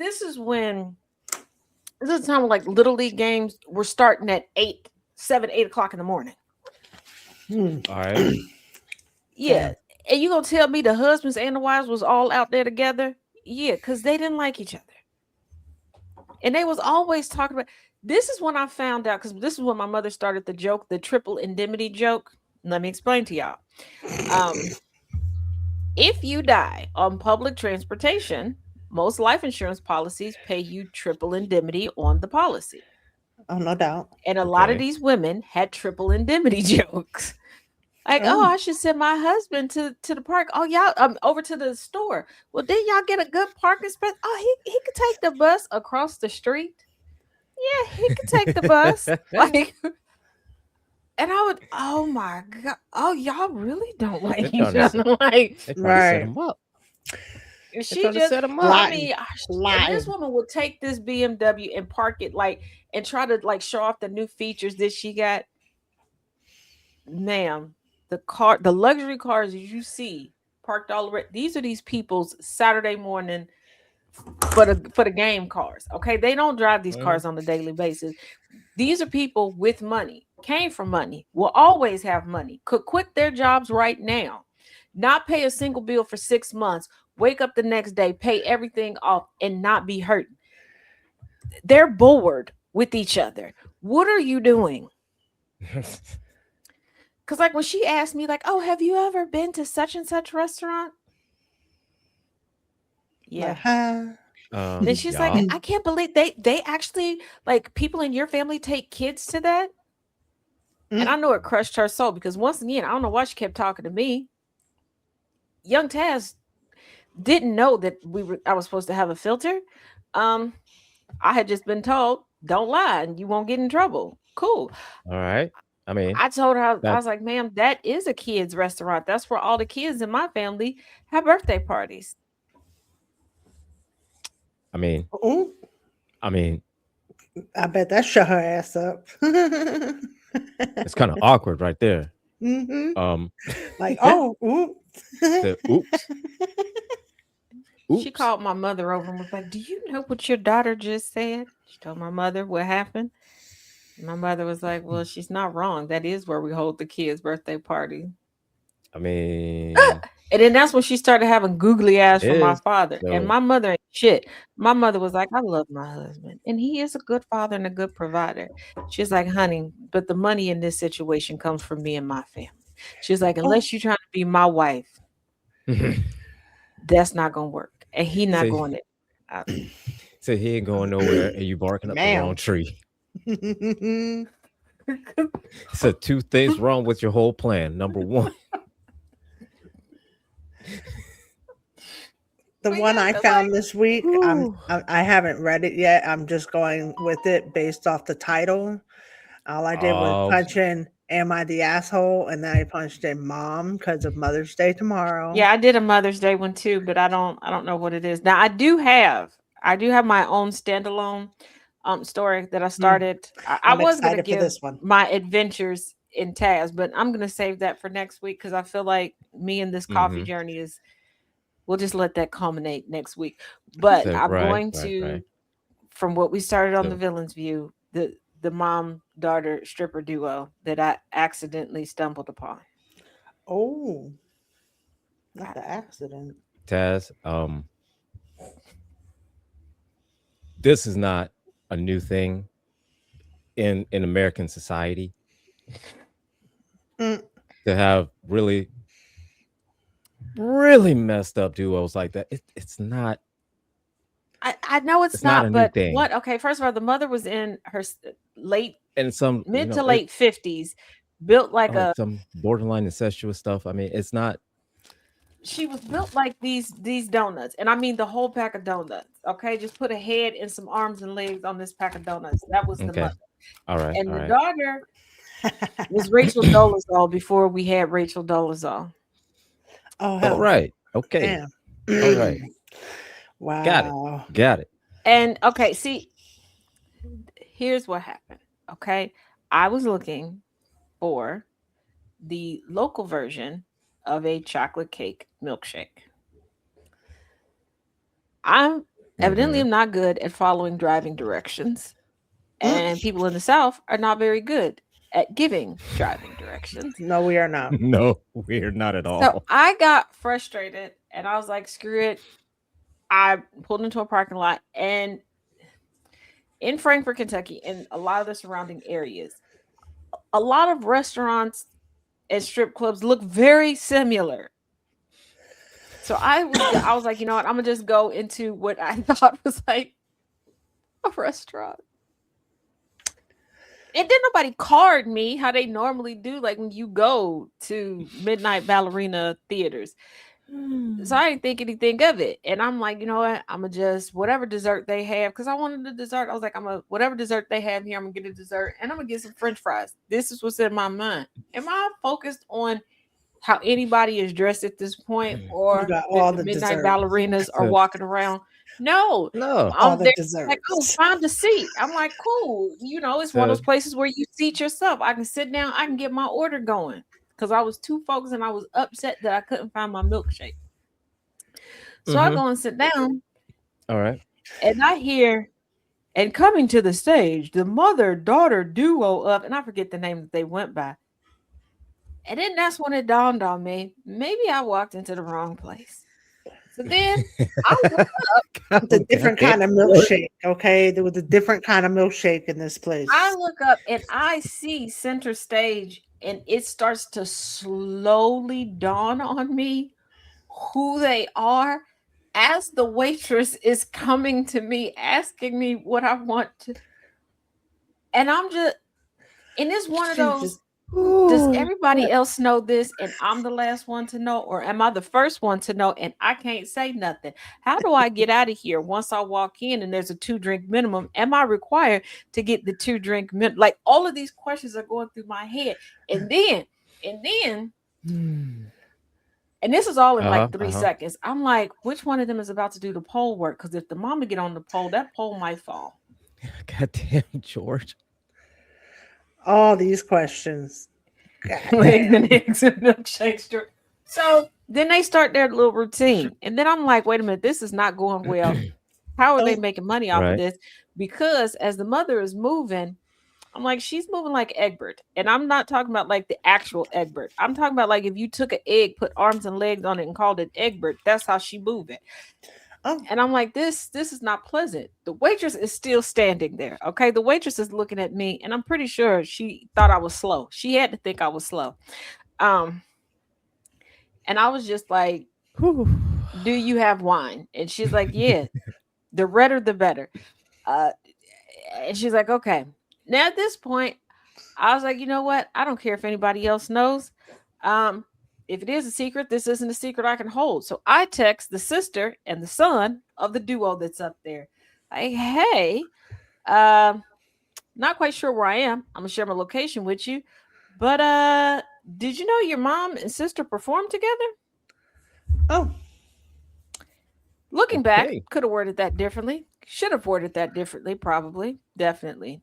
this is the time like little league games were starting at 8 o'clock in the morning. All right. Yeah. And you gonna tell me the husbands and the wives was all out there together? Yeah, because they didn't like each other. And they was always talking about this is when I found out, because this is when my mother started the joke, the triple indemnity joke. Let me explain to y'all. If you die on public transportation, most life insurance policies pay you triple indemnity on the policy. Oh, no doubt. And a lot of these women had triple indemnity jokes. Like, oh, I should send my husband to the park. Oh, y'all, over to the store. Well, then y'all get a good parking space. Oh, he could take the bus across the street. Yeah, he could take the bus. Like, and I would, oh my god, oh y'all really don't like each other, like, right? Set him up. She just, set him up. I mean, this woman would take this BMW and park it like, and try to like show off the new features that she got. Ma'am, the luxury cars that you see parked all around, these are these people's Saturday morning for the game cars. Okay, they don't drive these cars on a daily basis. These are people with money, came from money, will always have money, could quit their jobs right now, not pay a single bill for 6 months, wake up the next day, pay everything off, and not be hurt. They're bored with each other. What are you doing? Because like when she asked me, like, oh, have you ever been to such and such restaurant? Yeah. Then she's like, I can't believe they actually, like, people in your family take kids to that. And I know it crushed her soul, because once again, I don't know why she kept talking to me. Young Taz didn't know that I was supposed to have a filter. I had just been told, don't lie and you won't get in trouble. Cool. All right. I mean, I told her, I was like, ma'am, that is a kids restaurant. That's where all the kids in my family have birthday parties. I mean, I bet that shut her ass up. It's kind of awkward right there. Like, oh, oops. Oops. She called my mother over and was like, do you know what your daughter just said? She told my mother what happened. My mother was like, well, she's not wrong. That is where we hold the kids' birthday party. I mean, and then that's when she started having googly eyes from my father. So. And my mother ain't shit. My mother was like, I love my husband, and he is a good father and a good provider. She's like, honey, but the money in this situation comes from me and my family. She's like, unless you're trying to be my wife, that's not gonna work. And he not going to. So he ain't going nowhere, and you barking up the wrong tree. So 2 things wrong with your whole plan. Number 1. The one I found this week, I haven't read it yet. I'm just going with it based off the title. All I did was punch in, am I the asshole? And then I punched in mom because of Mother's Day tomorrow. Yeah, I did a Mother's Day one too, but I don't know what it is. Now I do have my own standalone story that I started. I was going to give this one my adventures in Taz, but I'm going to save that for next week, because I feel like me and this coffee journey is, we'll just let that culminate next week. But I'm going to, from what we started on the Villain's View, the mom-daughter stripper duo that I accidentally stumbled upon. Oh, not the accident. Taz, this is not a new thing in American society to have really messed up duos like that. It's not. I know it's not, but what? Okay, first of all, the mother was in her mid to late 50s, built like some borderline incestuous stuff. I mean, it's not. She was built like these donuts, and I mean the whole pack of donuts. Okay, just put a head and some arms and legs on this pack of donuts. That was the mother. All right. And the daughter was Rachel Dolezal before we had Rachel Dolezal. Oh, all right. Okay. All right. Wow. Got it. And okay, see, here's what happened. Okay, I was looking for the local version of a chocolate cake milkshake. I'm Evidently, Mm-hmm. I'm not good at following driving directions, and people in the South are not very good at giving driving directions. No, we are not. No, we're not at So all. I got frustrated and I was like, screw it. I pulled into a parking lot and in Frankfort, Kentucky, and a lot of the surrounding areas, a lot of restaurants and strip clubs look very similar. So I was like, you know what? I'm gonna just go into what I thought was like a restaurant. And then nobody carded me how they normally do, like when you go to midnight ballerina theaters. So I didn't think anything of it. And I'm like, you know what? I'm gonna just whatever dessert they have, because I wanted the dessert. I was like, I'm gonna whatever dessert they have here, I'm gonna get a dessert and I'm gonna get some French fries. This is what's in my mind. Am I focused on how anybody is dressed at this point You or got that all the the midnight desserts. ballerinas are So walking around? No, no. All I'm the there like, oh, desserts. find a seat. I'm like, cool. You know, it's one of So those places where you seat yourself. I can sit down, I can get my order going. Because I was too focused and I was upset that I couldn't find my milkshake. So I mm-hmm. go and sit down All right. and I hear, and coming to the stage, the mother daughter duo of, and I forget the name that they went by. And then that's when it dawned on me, maybe I walked into the wrong place. So then I look, It's a God different damn, kind of Lord. milkshake. Okay, there was a different kind of milkshake in this I place. look up and I see center stage and it starts to slowly dawn on me who they are as the waitress is coming to me asking me what I want to, and I'm just, and it's one of She just those, does everybody else know this and I'm the last one to know, or am I the first one to know and I can't say nothing? How do I get out of here once I walk in and there's a 2 drink minimum? Am I required to get the 2 drink minimum? Like all of these questions are going through my head. And then, and then, and this is all in Uh-huh. like three Uh-huh. seconds. I'm like, which one of them is about to do the pole work? Because if the mama get on the pole, that pole might fall. God damn, George. all these questions. God Eggs damn. and eggs and milkshakes. So then they start their little routine. And then I'm like, wait a minute, this is not going well. How are they Oh, making money off of Right. this? Because as the mother is moving, I'm like, she's moving like Egbert. And I'm not talking about like the actual Egbert. I'm talking about like if you took an egg, put arms and legs on it and called it Egbert, that's how she moving. oh, And I'm like, this is not pleasant. The waitress is still standing there. Okay. The waitress is looking at me, and I'm pretty sure she thought I was slow. She had to think I was slow. Um, and I was just like, Whew. do you have wine? And she's like, yeah, the redder the better. Uh, and she's like, okay. Now at this point, I was like, you know what? I don't care if anybody else knows. Um, if it is a secret, this isn't a secret I can hold. So I text the sister and the son of the duo that's up there. Like, hey, um, not quite sure where I am. I'm gonna share my location with you. But did you know your mom and sister performed together? oh. Looking back, Okay. could have worded that differently. Should have worded that differently, probably. Definitely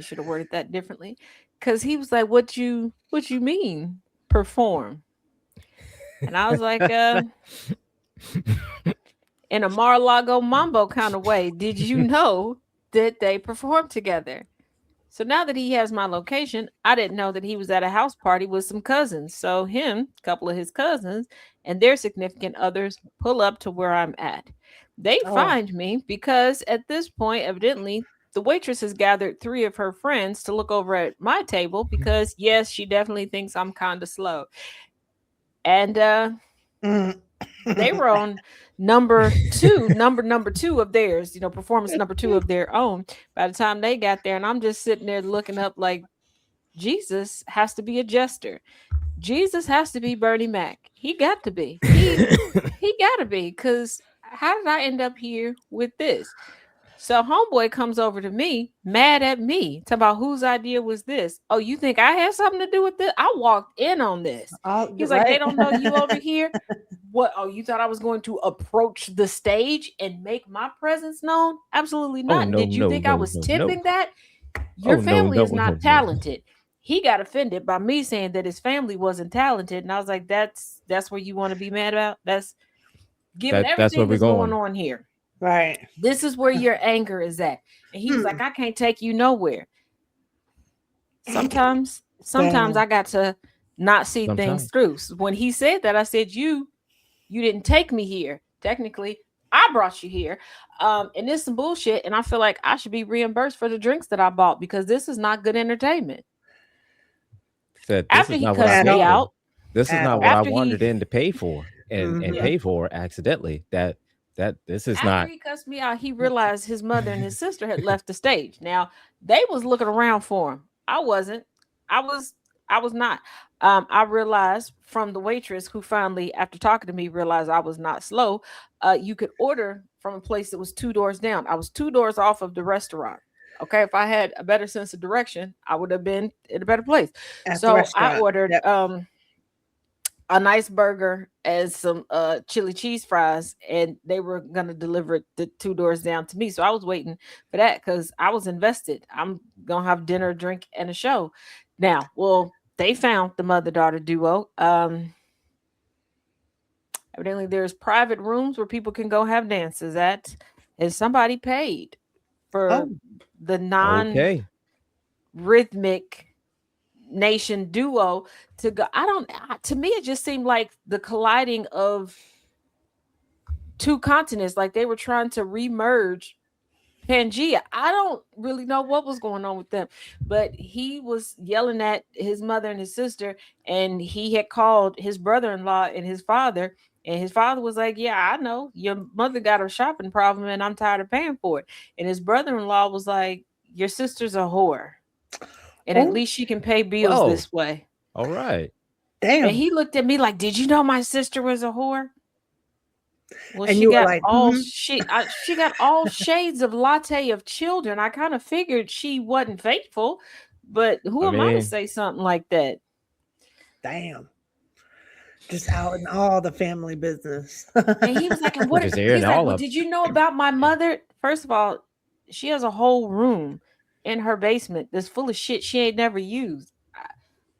should have worded that differently. Cause he was like, what you mean perform? And I was like, in a Mar-a-Lago mambo kind of way, did you know that they performed together? So now that he has my location, I didn't know that he was at a house party with some cousins. So him, a couple of his cousins, and their significant others pull up to where I'm at. They Oh, find me because at this point, evidently, the waitress has gathered 3 of her friends to look over at my table because yes, she definitely thinks I'm kind of slow. And mm. they were on number two of theirs, performance number 2 of their own. By the time they got there, and I'm just sitting there looking up like, Jesus has to be a jester. Jesus has to be Bernie Mac. He got to be. He got to be, because how did I end up here with this? So homeboy comes over to me, mad at me, talking about whose idea was this. Oh, you think I had something to do with this? I walked in on this. Oh, He's like, they right. don't know you over here. What? Oh, you thought I was going to approach the stage and make my presence known? Absolutely Oh not. no, Did you no, think I no, was no, no. tipping that? Your Oh no, family no, is no, not no. talented. He got offended by me saying that his family wasn't talented, and I was like, that's where you want to be mad about? That's given That's where everything we're that's going going. on here. Right. This is where your anger is at. And he was like, I can't take you nowhere. Sometimes Damn. I got to not see things Sometimes. through. So when he said that, I said, you didn't take me here. Technically, I brought you here. And this some bullshit. And I feel like I should be reimbursed for the drinks that I bought because this is not good entertainment. Said this After is he not what I cussed At me paid all. for. out, This is At not what all. I after he wandered in to pay for and yeah, Mm-hmm. pay for accidentally. That this is after not. he cussed me out, he realized his mother and his sister had left the stage. Now they was looking around for him. I wasn't. I was. I was not. I realized from the waitress who finally, after talking to me, realized I was not slow. You could order from a place that was 2 doors down. I was 2 doors off of the restaurant. Okay, if I had a better sense of direction, I would have been in a better place. At the So I restaurant. ordered Yep. a nice burger and some chili cheese fries, and they were gonna deliver it the 2 doors down to me. So I was waiting for that because I was invested. I'm gonna have dinner, drink, and a show. Now, well, they found the mother-daughter duo. Evidently there's private rooms where people can go have dances at, and somebody paid for Oh, the Okay. non-rhythmic nation duo to go. To me it just seemed like the colliding of two continents, like they were trying to remerge Pangea. I don't really know what was going on with them, but he was yelling at his mother and his sister, and he had called his brother-in-law and his father, and his father was like, "Yeah, I know your mother got a shopping problem, and I'm tired of paying for it." And his brother-in-law was like, "Your sister's a whore, and at oh, least she can pay bills Whoa. this way." All right. And damn. he looked at me like, "Did you know my sister was a whore?" Well, And you were like, mm-hmm. she got all shades of latte of children. I kind of figured she wasn't faithful, but who I am I to mean, say something like that? Damn. Just out in all the family business. And he was like, "And what?" just airing He's like, all "Well, up. did you know about my mother?" First of all, she has a whole room in her basement that's full of shit she ain't never used.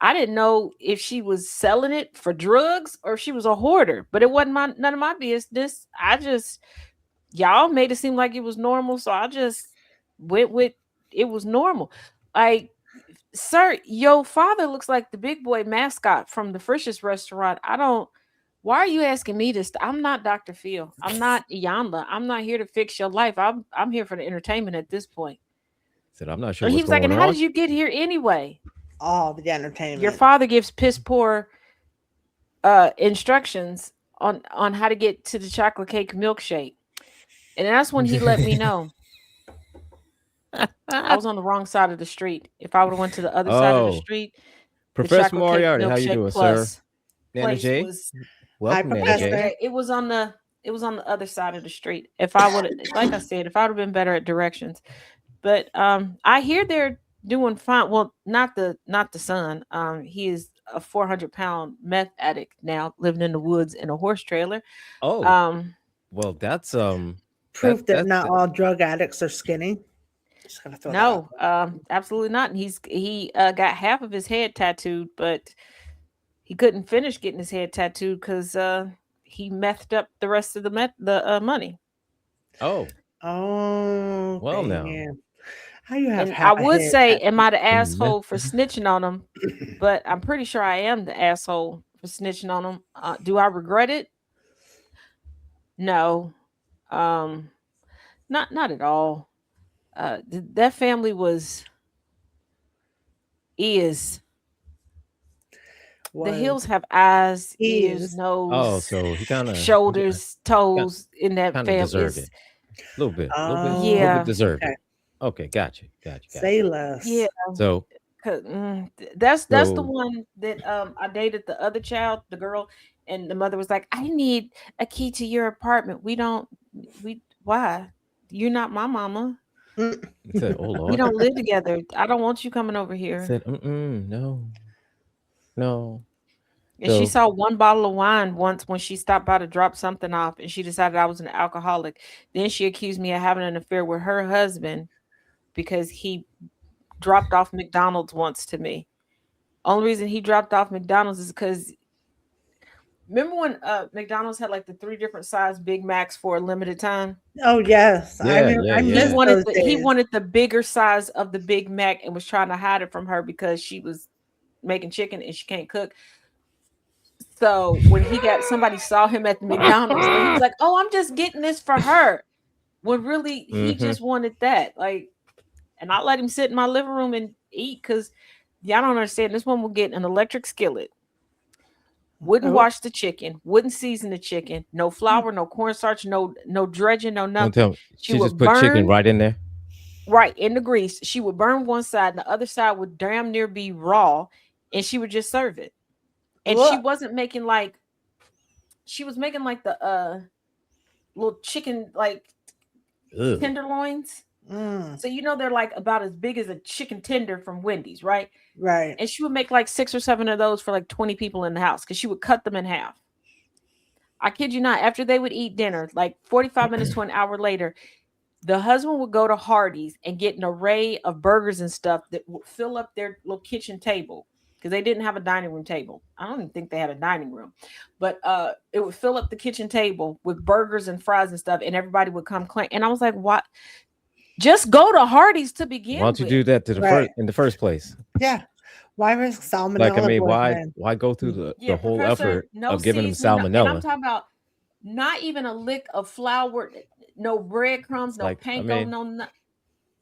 I didn't know if she was selling it for drugs or if she was a hoarder, but it wasn't my none of my business. I just y'all made it seem like it was normal, so I just went with it was normal. Like, sir, your father looks like the big boy mascot from the Frisch's restaurant. I don't. Why are you asking me this? I'm not Dr. Phil. I'm not Iyanla. I'm not here to fix your life. I'm here for the entertainment at this point. Said I'm not sure And he what's was like, going and how on. did you get here anyway? All the Your entertainment. father gives piss poor instructions on how to get to the chocolate cake milkshake. And that's when he let me know I was on the wrong side of the street. If I would have went to the other side of the Oh, street, the Professor chocolate cake Moriarty, how you milkshake doing, sir? plus Nana place J, was Hi, welcome, Nana J. Professor. okay. It was on the other side of the street. If I would, like I said, if I would have been better at directions, but I hear they're doing fine. Well, not the son. He is a 400-pound meth addict now, living in the woods in a horse trailer. Oh, Um, well, that's Proof that that's not all drug addicts are skinny. Just gonna throw that out no, absolutely not. And he got half of his head tattooed, but he couldn't finish getting his head tattooed because he methed up the rest of the money. oh, there. Oh, well now. damn. How you have And I a would head say, am tattoo? I the Meth. asshole for snitching on him? But I'm pretty sure I am the asshole for snitching on him. Do I regret it? No, um, not at all. That family is the Was hills have eyes, ears, is Oh, nose, so shoulders, kind toes in that kind of family. deserved It's it. A little bit, a little bit yeah, deserved okay. it. Okay, gotcha. Say yeah. less. So, 'Cause, that's the so, one that I dated the other child, the girl, and the mother was like, "I need a key to your apartment. We why? You're not my mama. Mm. he said, "Oh We Lord," don't live together. I don't want you coming over he here." said, no, no. And she So, saw one bottle of wine once when she stopped by to drop something off, and she decided I was an alcoholic. Then she accused me of having an affair with her husband because he dropped off McDonald's once to me. Only reason he dropped off McDonald's is because Remember when McDonald's had like the three different size Big Macs for a limited time? Oh yes, Yeah, yeah, I He miss yeah. wanted those he days. wanted the bigger size of the Big Mac and was trying to hide it from her because she was making chicken and she can't cook. So when he got somebody saw him at the McDonald's and he was like, "Oh, I'm just getting this for her." When really he Mm-hmm. just wanted that. Like, and I let him sit in my living room and eat because y'all don't understand. This one will get an electric skillet, wouldn't Oh, wash the chicken, wouldn't season the chicken, no flour, no cornstarch, no dredging, no Don't nothing. tell me. She She just would put chicken burn right in there. right in the grease. She would burn one side, and the other side would damn near be raw, and she would just serve it. And she look. wasn't making like she was making like the little chicken like Ugh. tenderloins. Mm, So you know they're like about as big as a chicken tender from Wendy's, right? right. And she would make like 6 or 7 of those for like 20 people in the house because she would cut them in half. I kid you not, after they would eat dinner, like 45 minutes to an hour later, the husband would go to Hardee's and get an array of burgers and stuff that would fill up their little kitchen table because they didn't have a dining room table. I don't even think they had a dining room, but it would fill up the kitchen table with burgers and fries and stuff, and everybody would come claim. And I was like, "What? Just go to Hardee's to Why begin don't you with." do that to the Right. first in the first place? Yeah. Why risk Like, I salmonella mean, why poisoning? why go through Yeah, the whole Professor, effort no of giving them seasoning, and I'm salmonella? talking about not even a lick of flour, no breadcrumbs, It's no like, I panko, mean, no nothing.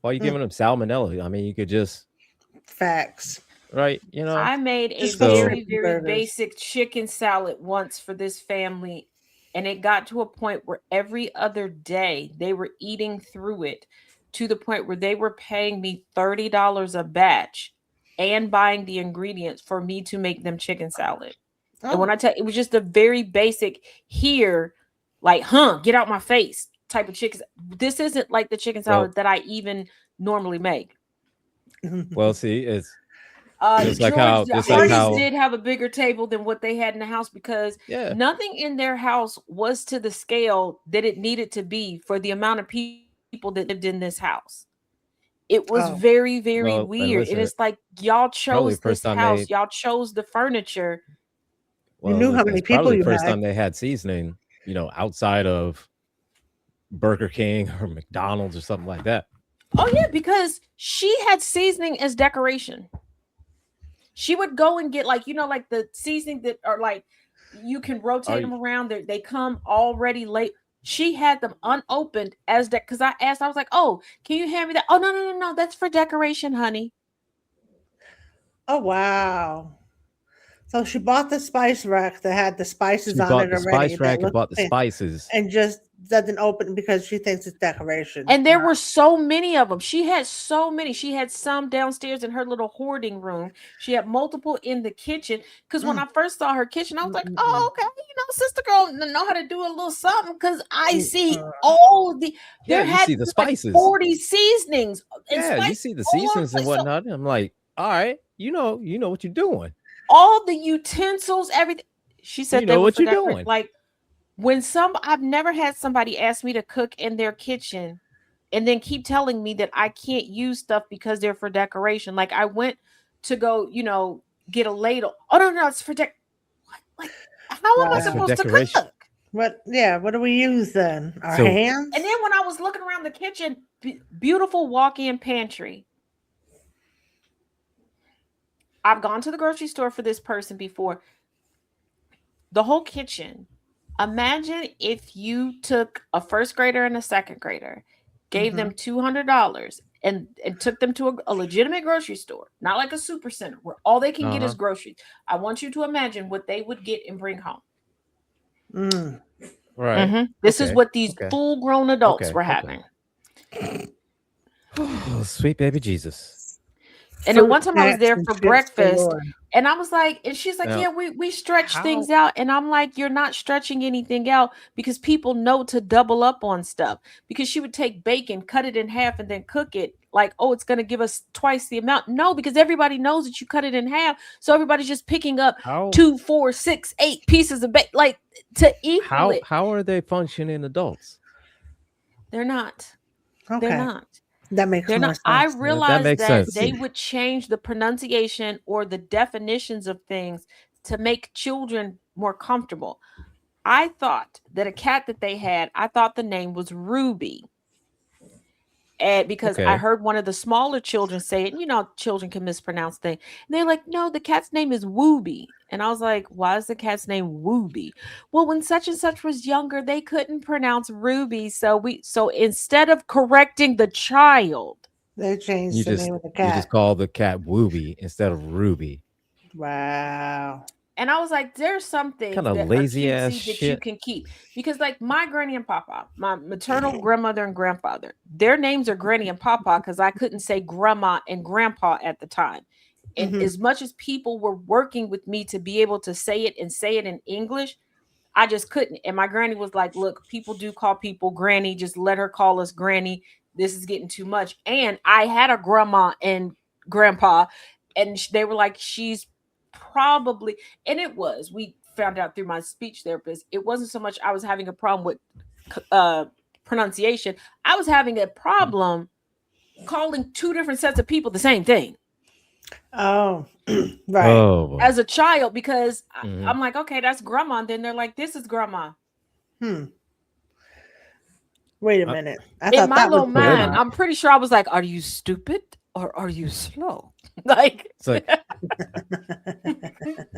why are you Mm, giving them salmonella? I mean, you could just facts. right, you know. I made a Just go So straight very, to the very burgers. basic chicken salad once for this family, and it got to a point where every other day they were eating through it to the point where they were paying me $30 a batch and buying the ingredients for me to make them chicken salad. And when Oh, I tell it was just a very basic here, like, huh, get out my face type of chicken. This isn't like the chicken well, salad that I even normally make. well, see, it's George, just like Hardee's basic. how did have a bigger table than what they had in the house because yeah. nothing in their house was to the scale that it needed to be for the amount of people that lived in this house. It was Oh, very, very Well, weird. and And it's listen, like y'all probably chose the this first time house, they y'all chose the furniture. you well, knew how listen, many it's people probably the you first had. time they had seasoning, outside of Burger King or McDonald's or something like that. Oh yeah, because she had seasoning as decoration. She would go and get like like the seasoning that are like you can Are rotate you them around. They come already late. She had them unopened as that because I asked. I was like, "Oh, can you hand me that?" Oh no, no, no, no. That's for decoration, honey. Oh wow. So she bought the spice rack that had the spices she on bought it the already spice that rack and looked bought the spices. and just doesn't open because she thinks it's decoration. And there were so many of them. She had so many. She had some downstairs in her little hoarding room. She had multiple in the kitchen. Because when Mm, I first saw her kitchen, I was mm, like, mm, "Oh, mm, okay, sister girl know how to do a little something." Because I mm, see uh, all of the Yeah, there you had see to the be like spices. 40 seasonings and Yeah, you spices see the all over the seasons and place. So whatnot. And I'm like, all right, you know what you're doing. all the utensils, everything. She You said they know were what for you're decoration. doing. Like when I've never had somebody ask me to cook in their kitchen and then keep telling me that I can't use stuff because they're for decoration. Like I went to go, get a ladle. Oh no, no, it's for what? Like how am I That's for wow. supposed to decoration. cook? What? Yeah. What do we use then? Our So And then hands? when I was looking around the kitchen, beautiful walk-in pantry. I've gone to the grocery store for this person before. The whole kitchen. Imagine if you took a first grader and a second grader, gave Hmm. them $200 and took them to a legitimate grocery store, not like a super center where all they can get is uh-huh. groceries. I want you to imagine what they would get and bring home. Mm. Right. This is Okay. what these Okay. full-grown adults Okay. were Okay. having. Oh, sweet baby Jesus. And then Fruit one time I was snacks there and for chips breakfast galore. and I was like, and she's like, Now, yeah, we stretch how things out. And I'm like, you're not stretching anything out because people know to double up on stuff. Because she would take bacon, cut it in half, and then cook it like, oh, it's going to give us twice the amount. No, because everybody knows that you cut it in half. So everybody's just picking up how 2, 4, 6, 8 pieces of bacon, like to equal how it. how are they functioning adults? They're not. They're Okay. not. That makes They're more not. I sense. That realized makes that sense. they would change the pronunciation or the definitions of things to make children more comfortable. I thought that a cat that they had, I thought the name was Ruby. And because I Okay. heard one of the smaller children say it, children can mispronounce things. And they're like, no, the cat's name is Wooby. And I was like, why is the cat's name Wooby? Well, when such and such was younger, they couldn't pronounce Ruby. So instead of correcting the child, They You changed the just name of the you just cat. call the cat Wooby instead of Ruby. Wow. and I was like, there's some Kind things of that are lazy ass cutesy that you shit. can keep. Because like my granny and papa, my maternal grandmother and grandfather, their names are granny and papa because I couldn't say grandma and grandpa at the time. And Hmm. as much as people were working with me to be able to say it and say it in English, I just couldn't. And my granny was like, look, people do call people granny. Just let her call us granny. This is getting too much. And I had a grandma and grandpa, and they were like, she's probably, and it was, we found out through my speech therapist, it wasn't so much I was having a problem with uh, pronunciation. I was having a problem calling two different sets of people the same thing Oh, right. Oh boy. as a child because Hmm. I'm like, okay, that's grandma. And then they're like, this is grandma. Hmm. Wait a Uh, minute. I In thought my that was little so wait a mind, grandma. minute. I'm pretty sure I was like, "Are you stupid or are you slow?" Like, It's like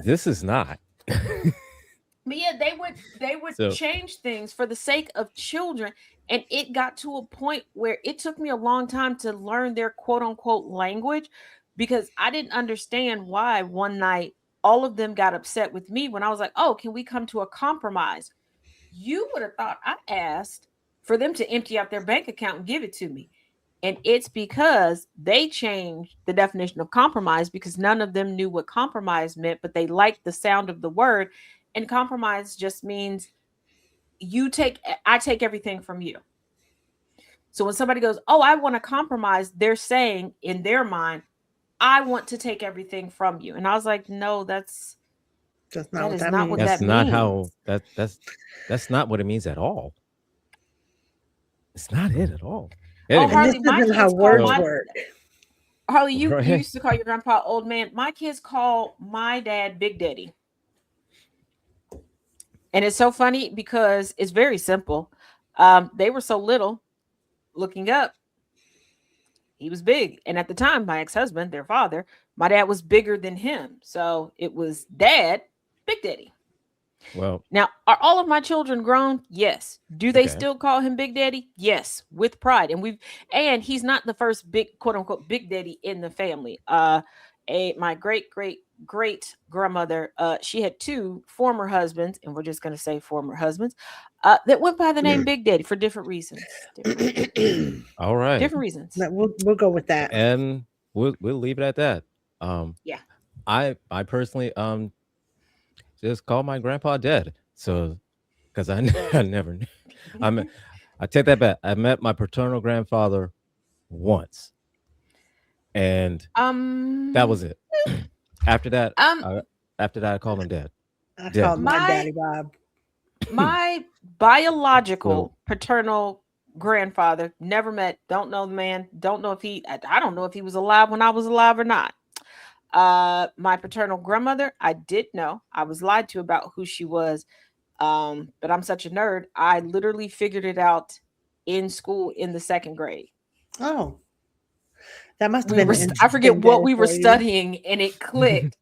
this is not. but yeah, they would So change things for the sake of children, and it got to a point where it took me a long time to learn their quote unquote language because I didn't understand why one night all of them got upset with me when I was like, "Oh, can we come to a compromise?" You would have thought I asked for them to empty out their bank account and give it to me. And it's because they changed the definition of compromise because none of them knew what compromise meant, but they liked the sound of the word. And compromise just means I take everything from you. So when somebody goes, "Oh, I want to compromise," they're saying in their mind, "I want to take everything from you." And I was like, "No, That's not that what is that not what that's that means. not means." how that's not what it means at all. It's not it at all. Oh, And Anyway, this Harley, my isn't how kids call words so my work. Harley, you right. used to call your grandpa old man. My kids call my dad Big Daddy. And it's so funny because it's very simple. They were so little looking up, he was big. And at the time, my ex husband, their father, my dad was bigger than him. So it was dad, Big Daddy. Well, Now, are all of my children grown? Yes. Do they okay. still call him Big Daddy? Yes, with pride. And he's not the first big quote unquote Big Daddy in the family. My great grandmother, she had two former husbands, and we're just gonna say former husbands, that went by the name Big Daddy for different reasons. Different reasons. All right. Different reasons. No, we'll go with that. And we'll leave it at that. Um Yeah. I personally just call my grandpa dead. So because I never knew. I mean, I take that back. I met my paternal grandfather once, and that um was it. After that, um I called him dead. I Dead. called my my daddy Bob. my So biological paternal grandfather never met, don't know the man, don't know if I don't know if he was alive when I was alive or not. My paternal grandmother, I did know. I was lied to about who she was. But I'm such a nerd, I literally figured it out in school in the second grade. Oh, that must have We been were an I forget interesting what day we were for you. studying and it clicked.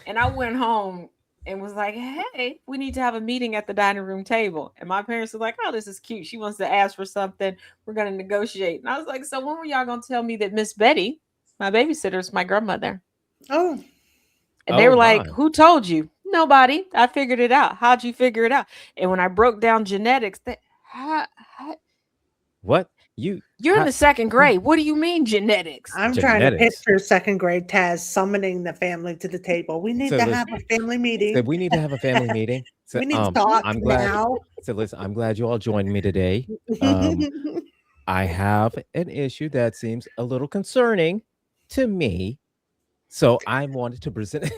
And I went home and was like, "Hey, we need to have a meeting at the dining room table." And my parents were like, "Oh, this is cute. She wants to ask for something. We're going to negotiate." And I was like, "So when were y'all going to tell me that Miss Betty, my babysitter, is my grandmother?" Oh, And they oh were like, my. "Who told you?" "Nobody. I figured it out." "How'd you figure it out?" And when I broke down genetics, how, What? You you're in the second grade. What do you mean genetics? I'm trying to genetics. picture second grade Taz summoning the family to the table. We need So to listen, have a family so meeting. we need to have a family meeting. So We need to talk I'm glad now. so listen, I'm glad you all joined me today. Um I have an issue that seems a little concerning to me. So I wanted to present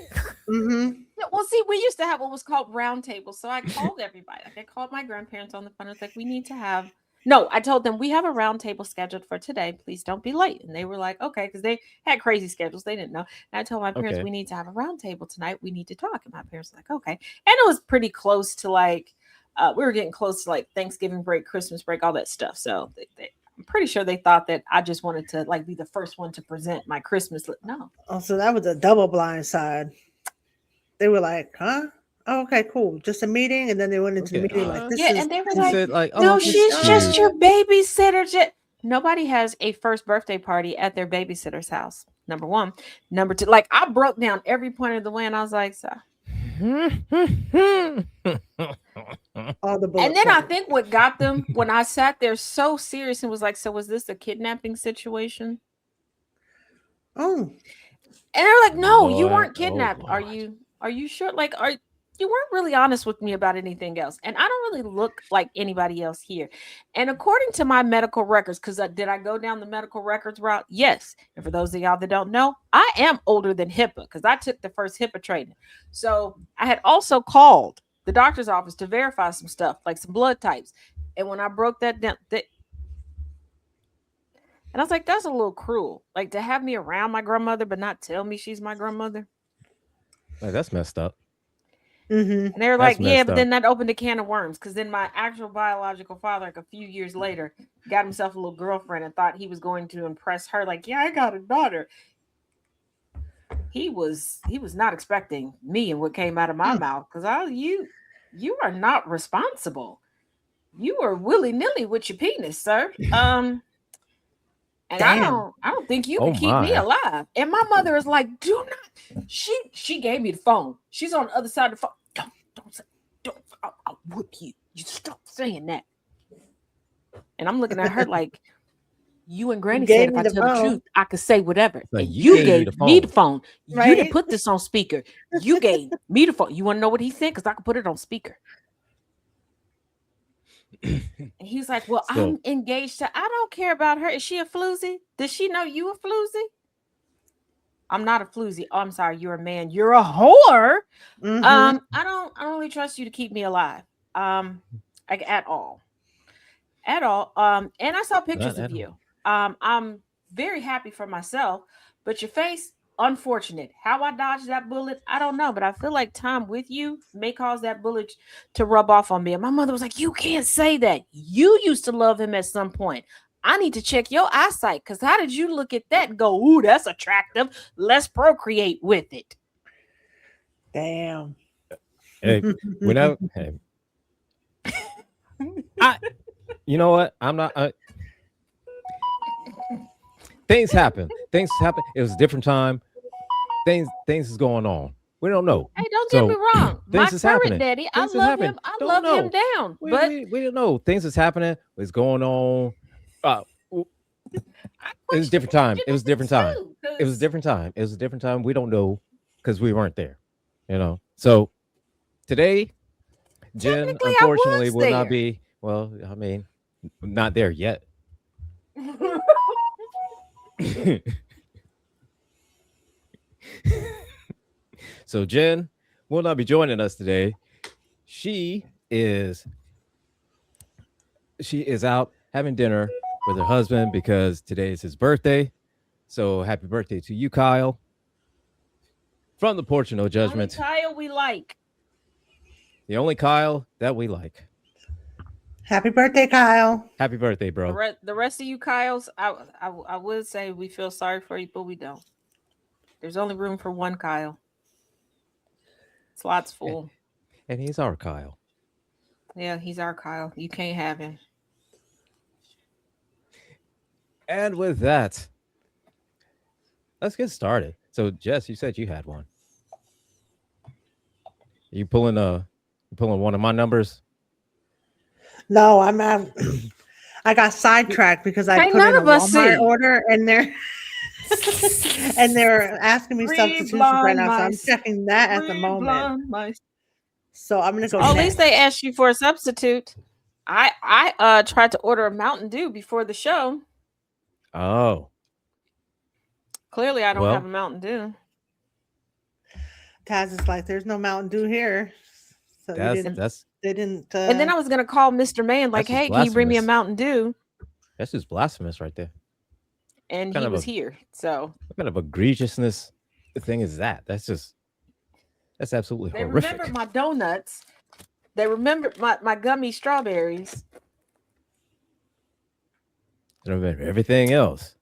Hmm. Yeah, well, see, we used to have what was called round tables. So I called everybody. Like I called my grandparents on the phone. I was like, "We need to have No, I told them we have a round table scheduled for today. Please don't be late. And they were like, okay, because they had crazy schedules. They didn't know. And I told my parents, Okay. we need to have a round table tonight. We need to talk. And my parents were like, okay. And it was pretty close to like, we were getting close to like Thanksgiving break, Christmas break, all that stuff. So I'm pretty sure they thought that I just wanted to like be the first one to present my Christmas. No. Oh, so that was a double blind side. They were like, huh? Oh, okay, cool. Just a meeting. And then they went into the Okay. meeting like, this Yeah. is And they were She like, said like, no, "Oh, this is she's God. just cute." your babysitter. Nobody has a first birthday party at their babysitter's house. Number one. Number two, like I broke down every point of the way and I was like, so. All the And bullet then I points. think what got them when I sat there so serious and was like, so was this a kidnapping situation? Oh, And they're like, no, you Lord, weren't oh kidnapped. Are Lord. you sure? Like, are you weren't really honest with me about anything else? And I don't really look like anybody else here. And according to my medical records, because did I go down the medical records route? Yes. And for those of y'all that don't know, I am older than HIPAA because I took the first HIPAA training. So I had also called the doctor's office to verify some stuff, like some blood types. And when I broke that down, and I was like, that's a little cruel. Like to have me around my grandmother, but not tell me she's my grandmother. Like, that's messed up. mm-hmm. And they were like, That's yeah, messed but up. then that opened a can of worms because then my actual biological father, like a few years later, got himself a little girlfriend and thought he was going to impress her. Like, yeah, I got a daughter. He was not expecting me and what came out of my mouth because you are not responsible. You are willy nilly with your penis, sir. And Damn. I don't think you Oh can keep me my. alive. And my mother is like, do not. She gave me the phone. She's on the other side of the phone. Don't say, don't. I'll whoop you. You stop saying that. And I'm looking at her like, you and You Granny said gave if me I the tell the phone, truth, I could say whatever. It's like And you you gave me gave the me the phone. phone. You didn't right? put this on speaker. You gave me the phone. You want to know what he said? Because I could put it on speaker. And he's like, well, So I'm engaged to, I don't care about her. Is she a floozy? Does she know you a floozy? I'm not a floozy. Oh, I'm sorry. You're a man. You're a whore. Mm-hmm. I don't really trust you to keep me alive. Like at all. And I saw not pictures of at all. you. I'm very happy for myself, but your face, unfortunate. How I dodged that bullet, I don't know, but I feel like time with you may cause that bullet to rub off on me. And my mother was like, "You can't say that. You used to love him at some point. I need to check your eyesight because how did you look at that and go, ooh, that's attractive. Let's procreate with it." Damn. Hey, when hey, I you know what? I'm not things happen. Things happen. It was a different time. Things is going on. We don't know. Hey, don't get me So wrong. My things is current happening. daddy, I Things is love happening. him. I Don't love him know. down. We But we we don't know. Things is happening. What's going on? Uh, w- I it was a question different time. It was a different this time. too. It was a Because different time. It was a different time. We don't know because we weren't there. You know. So today, Jen technically I unfortunately was will not there. be. Well, I mean, not there yet. So Jen will not be joining us today. She is she is out having dinner with her husband because today is his birthday. So happy birthday to you, Kyle, from the Porch No The only Judgment. Kyle we like. The only Kyle that we like. Happy birthday, Kyle. Happy birthday, The bro. rest, the rest of you Kyles, I would say we feel sorry for you, but we don't. There's only room for one Kyle. Slots Eh, full. And he's our Kyle. Yeah, he's our Kyle. You can't have him. And with that, let's get started. So Jess, you said you had one. You pulling one of my numbers? No, I'm at, I got sidetracked because I Ain't put in none a of us Walmart see. order and they're asking me Free substitutions right blind now. So I'm mice. checking that at the Free moment. blind mice. So I'm gonna go Oh, at check. least they asked you for a substitute. I tried to order a Mountain Dew before the show. Oh, Clearly I don't have well, a Mountain Dew. Taz is like, there's no Mountain Dew here. So that's And that's They didn't. And then I was gonna call Mr. Man, like, That's just hey, can you bring me a blasphemous. Mountain Dew? That's just blasphemous right there. And What kind he of was a here. So what kind of egregiousness thing is that? That's absolutely they remembered horrific. my donuts. They remembered my gummy strawberries. I remember everything else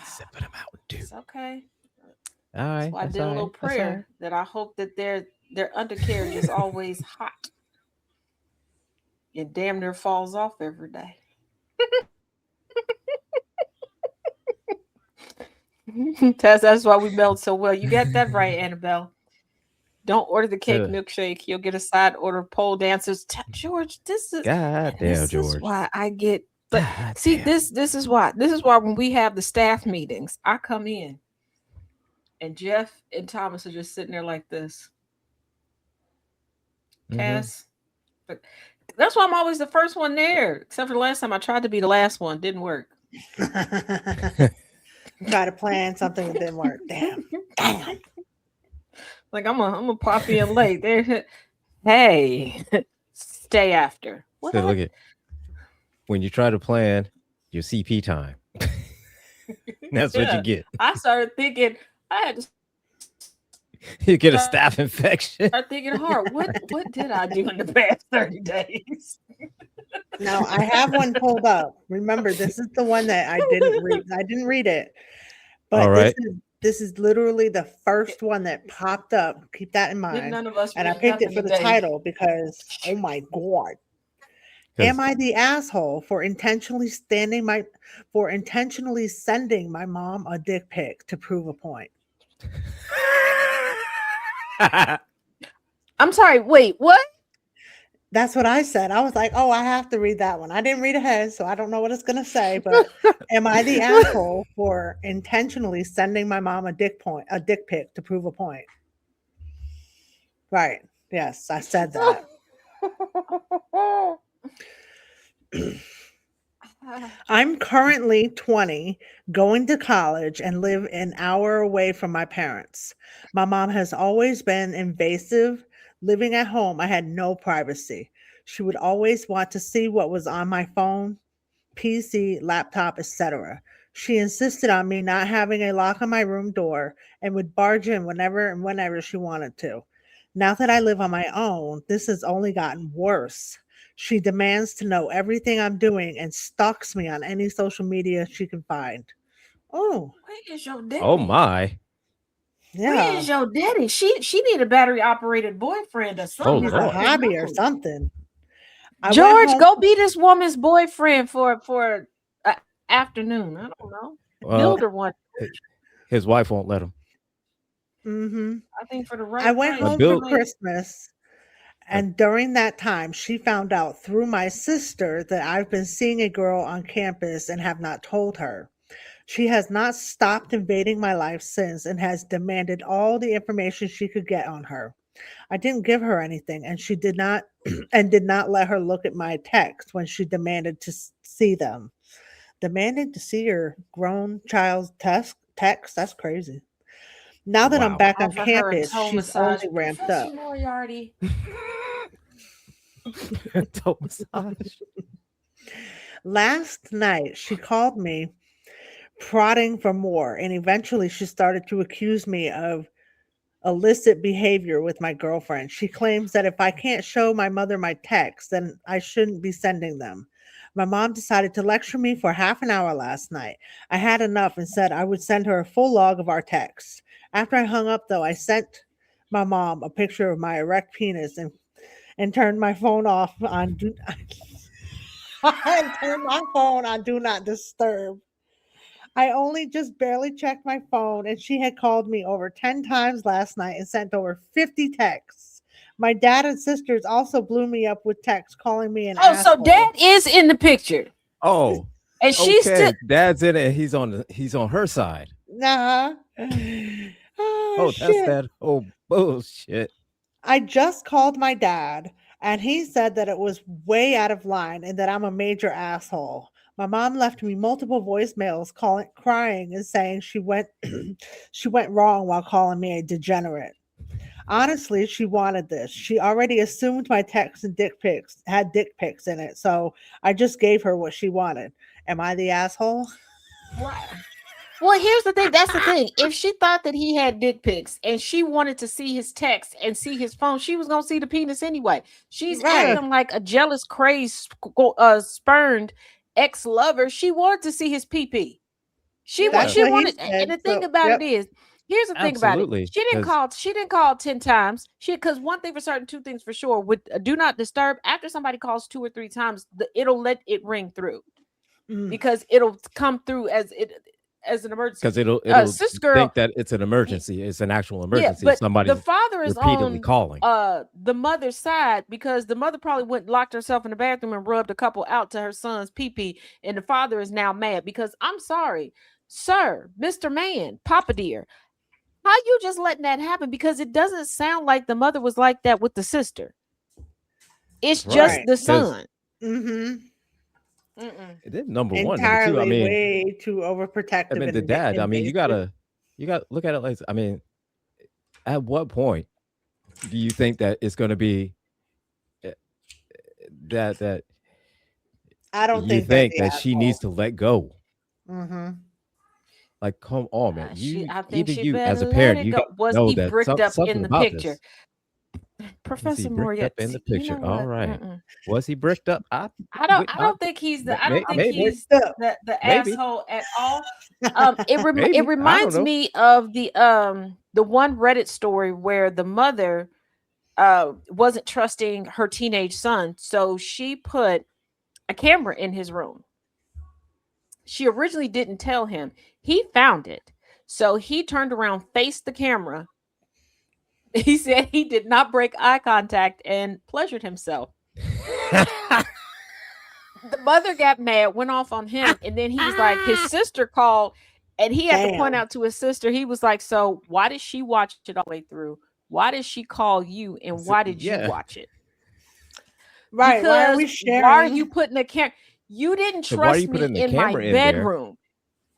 except for the Mountain Dew. It's okay. All So right, I that's did all a little right. That's all prayer that I hope that their undercarriage is always hot and damn near falls off every day. That's why we meld so well. You got that right, Annabelle. Don't order the cake right. milkshake. You'll get a side order pole dancers. George, this is God and damn, this is George. why I get. But God see, damn. this is why when we have the staff meetings, I come in and Jeff and Thomas are just sitting there like this. Mm-hmm. Cass, but that's why I'm always the first one there. Except for the last time I tried to be the last one, didn't work. Try to plan something that didn't work. Damn. Damn. Like I'm gonna pop in late. There, hey, stay after. What? So look at when you try to plan your CP time. That's what you Yeah, get. I started thinking. I had to You get a start staph infection. thinking hard. What did I do in the past 30 days? Now I have one pulled up. Remember, this is the one that I didn't read. I didn't read it, All but right. this is literally the first one that popped up. Keep that in Did mind. none of us And I read picked it nothing for the today? title because, oh my god, am Because I the asshole for intentionally sending my mom a dick pic to prove a point? I'm sorry. Wait, what? That's what I said. I was like, "Oh, I have to read that one." I didn't read ahead, so I don't know what it's gonna say. But am I the asshole for intentionally sending my mom a dick pic to prove a point? Right. Yes, I said that. I'm currently 20, going to college, and live an hour away from my parents. My mom has always been invasive. Living at home, I had no privacy. She would always want to see what was on my phone, PC, laptop, etc. She insisted on me not having a lock on my room door and would barge in whenever and whenever she wanted to. Now that I live on my own, this has only gotten worse. She demands to know everything I'm doing and stalks me on any social media she can find. Oh, Where is your oh daddy? my. Where yeah. is your daddy? She need a battery operated boyfriend or Oh She something. needs I a Lord. don't hobby or know. something. I went George, home. go be this woman's boyfriend for a afternoon. I don't know. Well, Build her one. hi- his wife won't let him. Hmm. I think for the I right went price, But home she for Bill, might. Christmas. uh, And during that time, she found out through my sister that I've been seeing a girl on campus and have not told her. She has not stopped invading my life since and has demanded all the information she could get on her. I didn't give her anything, and she did not and did not let her look at my texts when she demanded to see them. Demanding to see your grown child's text? That's crazy. Now that I'm wow. back on Offer her a campus, toe she's massage. only ramped Professor up. Moriarty. Toe massage. Last night, she called me prodding for more, and eventually she started to accuse me of illicit behavior with my girlfriend. She claims that if I can't show my mother my texts, then I shouldn't be sending them. My mom decided to lecture me for half an hour last night. I had enough and said I would send her a full log of our texts. After I hung up, though, I sent my mom a picture of my erect penis and turned my phone off on do I turned my phone on do not disturb. I only just barely checked my phone, and she had called me over 10 times last night and sent over 50 texts. My dad and sisters also blew me up with texts calling me an Oh, so asshole. dad is in the picture. Oh, And she's still okay. Dad's in it. He's on her side. Nah. Oh, Oh, that's shit. that. Oh, bullshit. I just called my dad, and he said that it was way out of line and that I'm a major asshole. My mom left me multiple voicemails crying and saying she went she went wrong while calling me a degenerate. Honestly, she wanted this. She already assumed my text and dick pics had dick pics in it, so I just gave her what she wanted. Am I the asshole? Right. Well, here's the thing. That's the thing. If she thought that he had dick pics and she wanted to see his text and see his phone, she was gonna see the penis anyway. She's Right. acting like a jealous, crazed, spurned ex-lover. She wanted to see his pee. Yeah, That's She what he wanted, and said. the thing So, about it yep. is, here's the thing about it. absolutely. She didn't Because call. She didn't call 10 times. Because one thing for certain, two things for sure. With do not disturb. After somebody calls 2 or 3 times, it'll let it ring through Mm, because it'll come through as an emergency. it'll Sis girl, think that it's an emergency. It's an actual yeah, emergency if but the somebody's father is repeatedly on calling. the mother's side because the mother probably went and locked herself in the bathroom and rubbed a couple out to her son's pee, and the father is now mad because I'm sorry, sir, Mr. Man, Papa dear, how you just letting that happen? Because it doesn't sound like the mother was like that with the sister. It's just Right. right. the Because son. Mm-hmm. Mm-mm. then number one, number two. Entirely way too I overprotective mean, the and dad. I mean, invasive. you got to look at it like. I mean, at what point do you think that it's going to be eh, that I don't you think that's think the that she needs asshole. to let go? Mm-hmm. Like, come on, man. I think Even she you as better a let parent, it you got go. to Was know he that bricked up something in the about picture? this. Was he Professor bricked up in Moriarty, the you picture? know All what? right. Mm-mm. Was he bricked up? I don't think he's the I don't think I'm Maybe, he's bricked up. the maybe, asshole at all. It maybe. I don't reminds know. me of the one Reddit story where the mother wasn't trusting her teenage son, so she put a camera in his room. She originally didn't tell him. He found it. So he turned around, faced the camera. He said he did not break eye contact and pleasured himself. The mother got mad, went off on him, and then he was like, his sister called, and he had to point Damn. out to his sister. He was like, "So why did she watch it all the way through? Why did she call you, and why did you Yeah. watch it? Right. Why are Because we why are you sharing? putting a camera? You didn't So why are you trust me putting the in my camera in there? bedroom."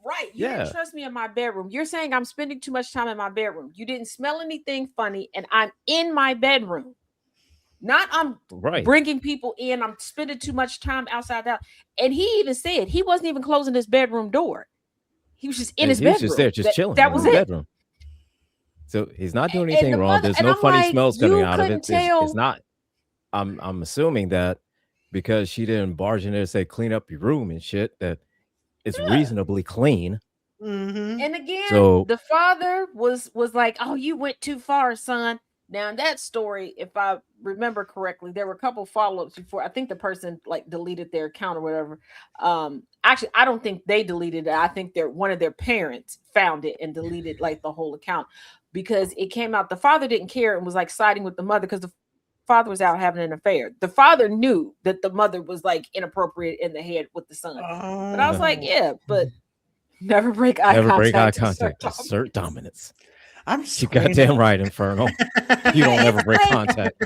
Right. You didn't Yeah. trust me in my bedroom. You're saying I'm spending too much time in my bedroom. You didn't smell anything funny, and I'm in my bedroom. Not I'm Right. bringing people in. I'm spending too much time outside out. And he even said he wasn't even closing his bedroom door. He was just in his He was just bedroom. there, just chilling That in was his Oh, it. bedroom. So he's not doing And anything the wrong. mother There's and no I'm funny like, smells coming you out of it. couldn't It's tell. not. I'm assuming that because she didn't barge in there and say clean up your room and shit that it's Yeah. reasonably clean. mm-hmm. And again, So the father was like, "Oh, you went too far, son." Now in that story, if I remember correctly, there were a couple follow-ups before. I think the person like deleted their account or whatever. Actually, I don't think they deleted it. I think one of their parents found it and deleted like the whole account because it came out the father didn't care and was like siding with the mother because the father was out having an affair. The father knew that the mother was like inappropriate in the head with the son. But I was like, yeah, but never break eye never break eye contact. Assert contact. Assert dominance. dominance. I'm You goddamn screaming. right, Inferno. You Okay, don't it's ever break like contact.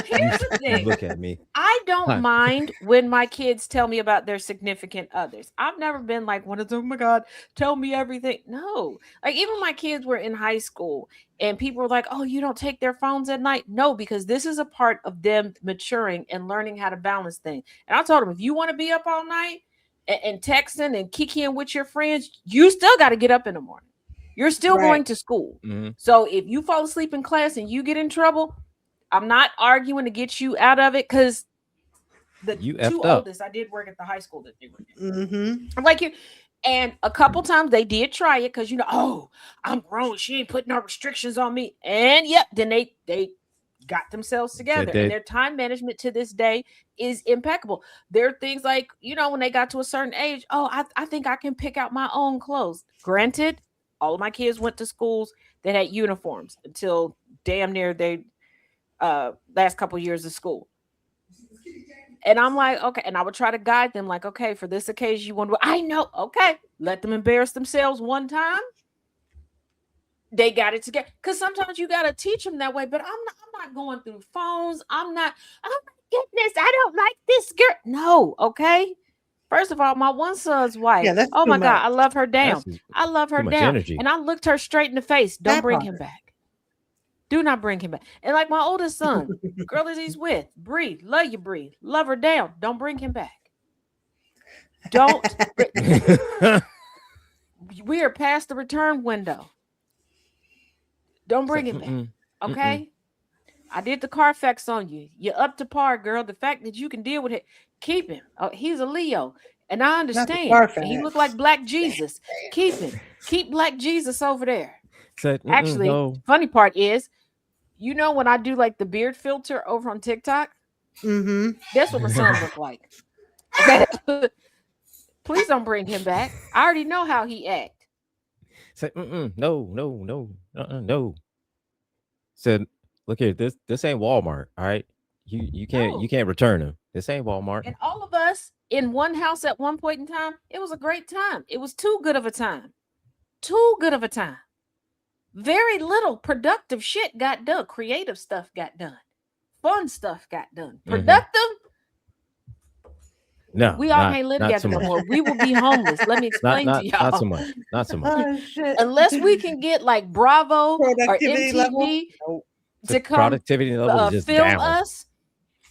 here's the You thing. look at me. I don't Hi. mind when my kids tell me about their significant others. I've never been like one of them, oh my God, tell me everything. No. Like even my kids were in high school and people were like, oh, you don't take their phones at night? No, because this is a part of them maturing and learning how to balance things. And I told them, if you want to be up all night and texting and kicking with your friends, you still got to get up in the morning. You're still Right. going to school. Mm-hmm. So if you fall asleep in class and you get in trouble, I'm not arguing to get you out of it because the You two effed up. oldest, I did work at the high school that they were in. Mm-hmm. I'm like you, and a couple times they did try it because oh, I'm grown. She ain't putting no restrictions on me. And yep, then they got themselves Said together, and they their time management to this day is impeccable. There are things like when they got to a certain age, oh, I think I can pick out my own clothes. Granted, all of my kids went to schools that had uniforms until damn near they last couple years of school. And I'm like, okay. And I would try to guide them, like, okay, for this occasion, you want to, I know, okay, let them embarrass themselves one time. They got it together. Because sometimes you got to teach them that way. But I'm not going through phones. Oh my goodness, I don't like this girl. No, okay. First of all, my one son's wife, Yeah, that's oh too my God, much. I love her that's down. I love too her much down. energy. And I looked her straight in the face. Don't That bring part. him back. Do not bring him back. And like my oldest son, girl that he's with, Bree, love you, Bree, love her down. Don't bring him back. Don't. We are past the return window. Don't So, bring him back. mm-mm. Okay. I did the Carfax on you. You're up to par, girl. The fact that you can deal with it, keep him. He's a Leo, and I Not the understand. And he looked like Carfax. Black Jesus. Keep him. Keep Black Jesus over there. Said, Actually, no. funny part is, when I do like the beard filter over on TikTok, Mm-hmm. that's what my son looked like. Please don't bring him back. I already know how he act. Said, no, no, no, no. Said, look here, this ain't Walmart, all right? You No. can't return him. This ain't Walmart. And all of us in one house at one point in time, it was a great time. It was too good of a time. Too good of a time. Very little productive shit got done. Creative stuff got done. Fun stuff got done. Productive, No, we all can't live not so together no much. more. We will be homeless. Let me explain to Not so y'all. much. Not so much. Oh shit. Unless we can get like Bravo or Productivity level. MTV Nope. The to come productivity level is just film down. us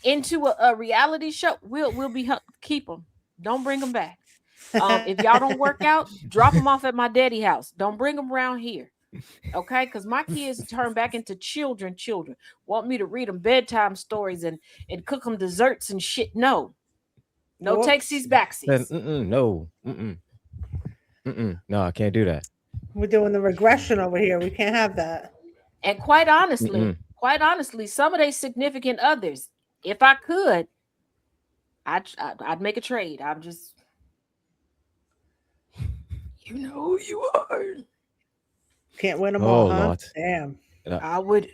into a reality show, we'll be keep them. Don't bring them back. If y'all don't work out, drop them off at my daddy house. Don't bring them around here. Okay, because my kids turn back into children. Want me to read them bedtime stories and cook them desserts and shit. No Nope. takesies Then backsies. no, no, I can't do that. We're doing the regression over here. We can't have that. And quite honestly, some of their significant others, if I could, I'd make a trade. I'm just, you know who you are. Can't win them Oh all, huh? Lord. Damn. I would.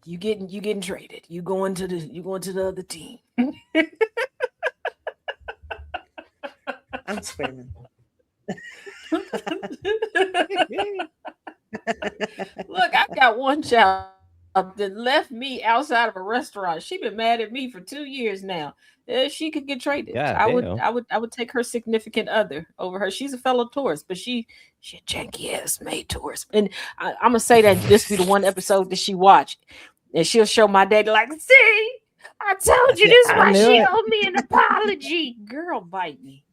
You getting traded. You going to the other team. I'm screaming. Look, I got one child that left me outside of a restaurant. She been mad at me for 2 years now. She could get traded. God I would damn. I would take her significant other over her. She's a fellow tourist, but she a janky ass made tourist. And I'm gonna say that this be the one episode that she watched, and she'll show my daddy like, see, I told you this I why knew she it. owed me an apology. Girl, bite me.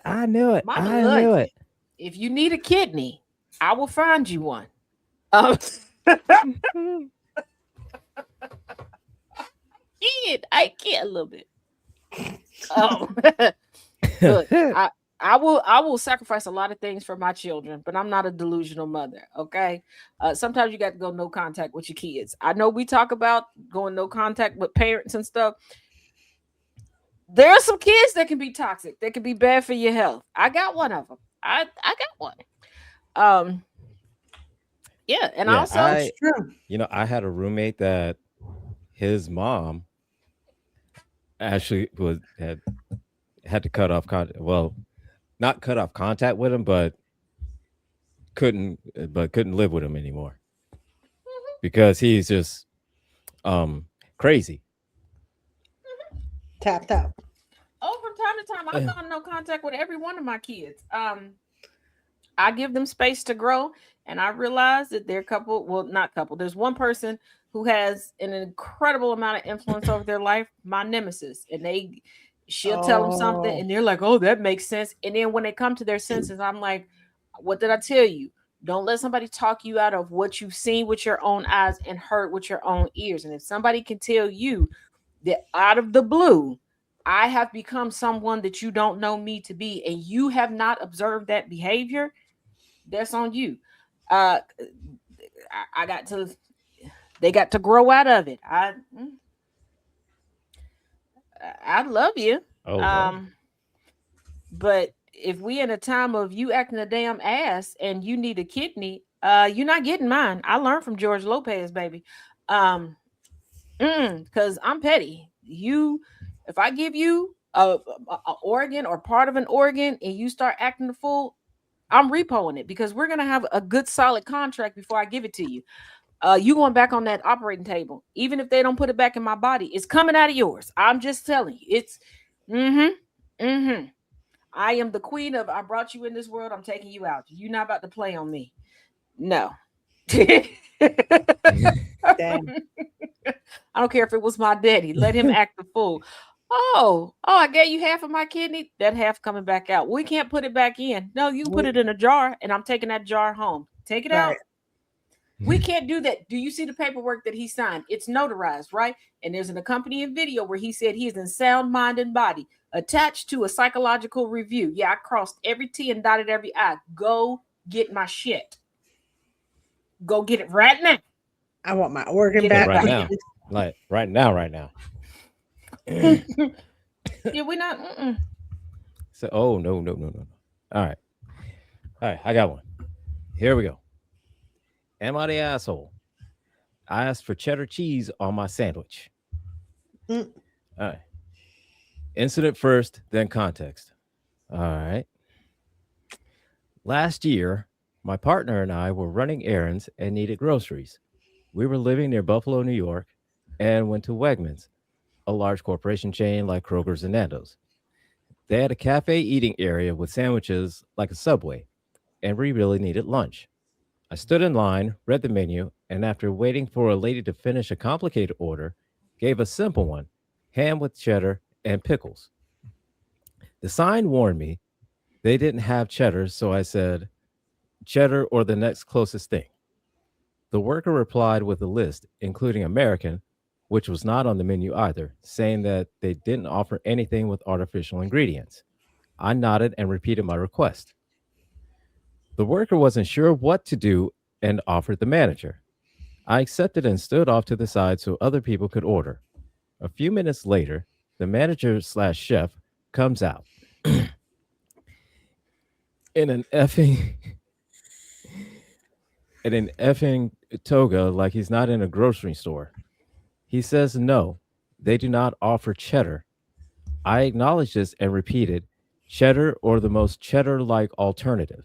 I knew it. Mama I love knew you. it. If you need a kidney, I will find you one. Um, I can't a little bit. Look, I will sacrifice a lot of things for my children, but I'm not a delusional mother. Okay, sometimes you got to go no contact with your kids. I know we talk about going no contact with parents and stuff. There are some kids that can be toxic. That can be bad for your health. I got one of them. I got one. Um, yeah, and Yeah, also It's true. I had a roommate that his mom actually had to cut off contact. Well, not cut off contact with him, but couldn't live with him anymore because he's just crazy. Tapped out. from time to time, I've gone no contact with every one of my kids. I give them space to grow, and I realize that they're couple. Well, not couple. There's one person who has an incredible amount of influence over their life. My nemesis, and she'll tell them something, Oh. and they're like, "Oh, that makes sense." And then when they come to their senses, I'm like, "What did I tell you? Don't let somebody talk you out of what you've seen with your own eyes and heard with your own ears. And if somebody can tell you that out of the blue, I have become someone that you don't know me to be, and you have not observed that behavior, that's on you." I got to, they got to grow out of it. I love you. Oh wow. Um, but if we in a time of you acting a damn ass and you need a kidney, you're not getting mine. I learned from George Lopez, baby. Um, because I'm petty. If I give you a organ or part of an organ and you start acting the fool, I'm repoing it because we're gonna have a good solid contract before I give it to you. You going back on that operating table, even if they don't put it back in my body, it's coming out of yours. I'm just telling you, it's mm-hmm. I am the queen of I brought you in this world, I'm taking you out. You're not about to play on me. No. Damn. I don't care if it was my daddy. Let him act the fool. Oh, I gave you half of my kidney. That half coming back out. We can't put it back in. No, you can put We, it in a jar, and I'm taking that jar home. Take it right. out. We can't do that. Do you see the paperwork that he signed? It's notarized, right? And there's an accompanying video where he said he is in sound mind and body, attached to a psychological review. Yeah, I crossed every T and dotted every I. Go get my shit. Go get it right now. I want my organ Get Like it back, right back. now. please. Like right now, right now. Yeah, we're not. So, oh no, no, no, no, no. All right, all right. I got one. Here we go. Am I the asshole? I asked for cheddar cheese on my sandwich. Mm. All right. Incident first, then context. All right. Last year, my partner and I were running errands and needed groceries. We were living near Buffalo, New York, and went to Wegmans, a large corporation chain like Kroger's and Nando's. They had a cafe eating area with sandwiches like a Subway, and we really needed lunch. I stood in line, read the menu, and after waiting for a lady to finish a complicated order, gave a simple one: ham with cheddar and pickles. The sign warned me they didn't have cheddar, so I said, cheddar or the next closest thing. The worker replied with a list, including American, which was not on the menu either, saying that they didn't offer anything with artificial ingredients. I nodded and repeated my request. The worker wasn't sure what to do and offered the manager. I accepted and stood off to the side so other people could order. A few minutes later, the manager slash chef comes out in an effing in an effing toga like he's not in a grocery store. He says no, they do not offer cheddar. I acknowledged this and repeated, cheddar or the most cheddar like alternative.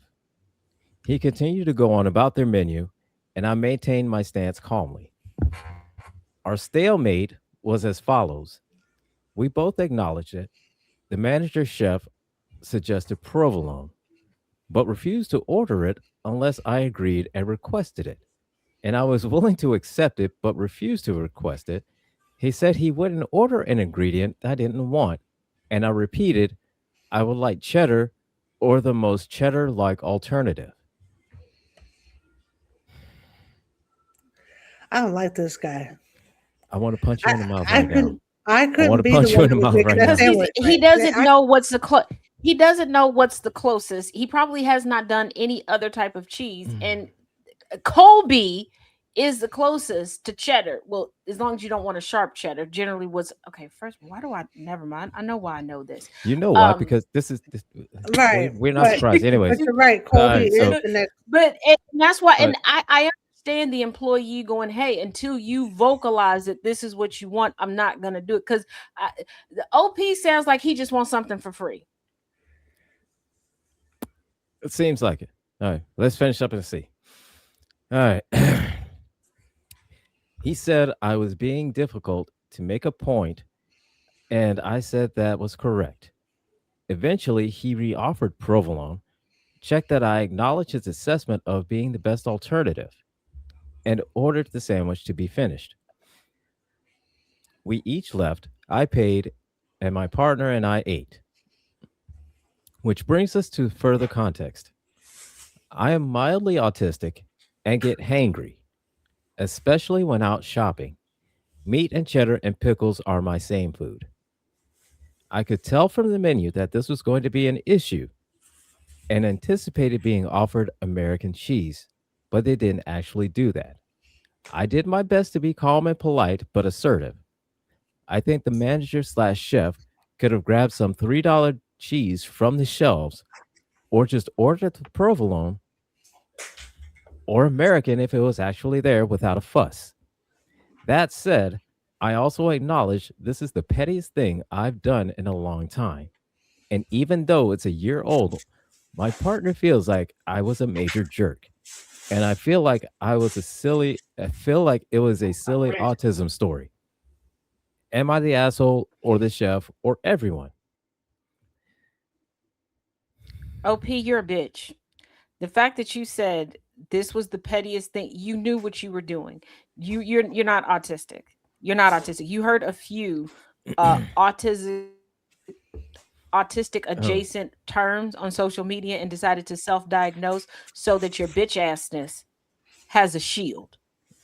He continued to go on about their menu, and I maintained my stance calmly. Our stalemate was as follows. We both acknowledged it. The manager chef suggested provolone, but refused to order it unless I agreed and requested it. And I was willing to accept it, but refused to request it. He said he wouldn't order an ingredient I didn't want, and I repeated, I would like cheddar or the most cheddar like alternative. I don't like this guy. I want to punch you I in the mouth I right now. couldn't I I want couldn't to be the punch you one in the who was mouth making right that Because now. he's sandwich, he right? doesn't know what's the he doesn't know what's the closest. He probably has not done any other type of cheese, and Colby is the closest to cheddar. Well, as long as you don't want a sharp cheddar. Generally, what's okay? First, why do I? Never mind. I know why I know this. You know why? Um, Because this is this, Right. we're not But surprised. Anyways, you're right. all Colby right. is So, the next. but that's why, all and right, I understand the employee going, hey, until you vocalize that this is what you want, I'm not gonna do it because the OP sounds like he just wants something for free. it seems like it. All right, let's finish up and see. All right. He said I was being difficult to make a point, and I said that was correct. Eventually, he reoffered provolone, checked that I acknowledged his assessment of being the best alternative, and ordered the sandwich to be finished. We each left, I paid, and my partner and I ate. Which brings us to further context. I am mildly autistic and get hangry, especially when out shopping. Meat and cheddar and pickles are my same food. I could tell from the menu that this was going to be an issue and anticipated being offered American cheese, but they didn't actually do that. I did my best to be calm and polite, but assertive. I think the manager slash chef could have grabbed some $3 cheese from the shelves or just ordered the provolone or American if it was actually there without a fuss. That said, I also acknowledge this is the pettiest thing I've done in a long time. And even though it's a year old, my partner feels like I was a major jerk. And I feel like it was a silly autism story. Am I the asshole or the chef or everyone? OP, you're a bitch. The fact that you said this was the pettiest thing. You knew what you were doing. You're not autistic. You're not autistic. You heard a few autistic adjacent Oh, terms on social media and decided to self-diagnose so that your bitch assness has a shield.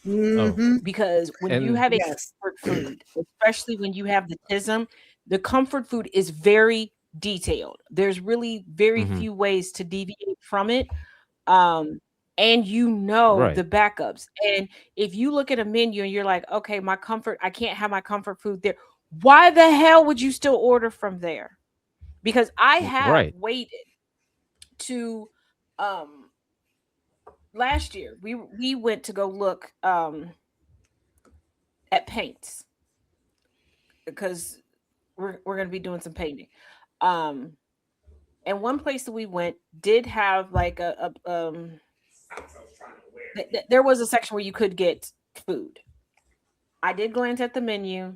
oh, Mm-hmm. Because when you and have a Yes. comfort food, especially when you have the tism, the comfort food is very detailed. There's really very mhm, few ways to deviate from it. Um, and you know right, the backups. And if you look at a menu and you're like, okay, I can't have my comfort food there. Why the hell would you still order from there? Because I have right. waited to um last year we went to go look at paints because we're going to be doing some painting. Um, and one place that we went did have like there was a section where you could get food. I did glance at the menu.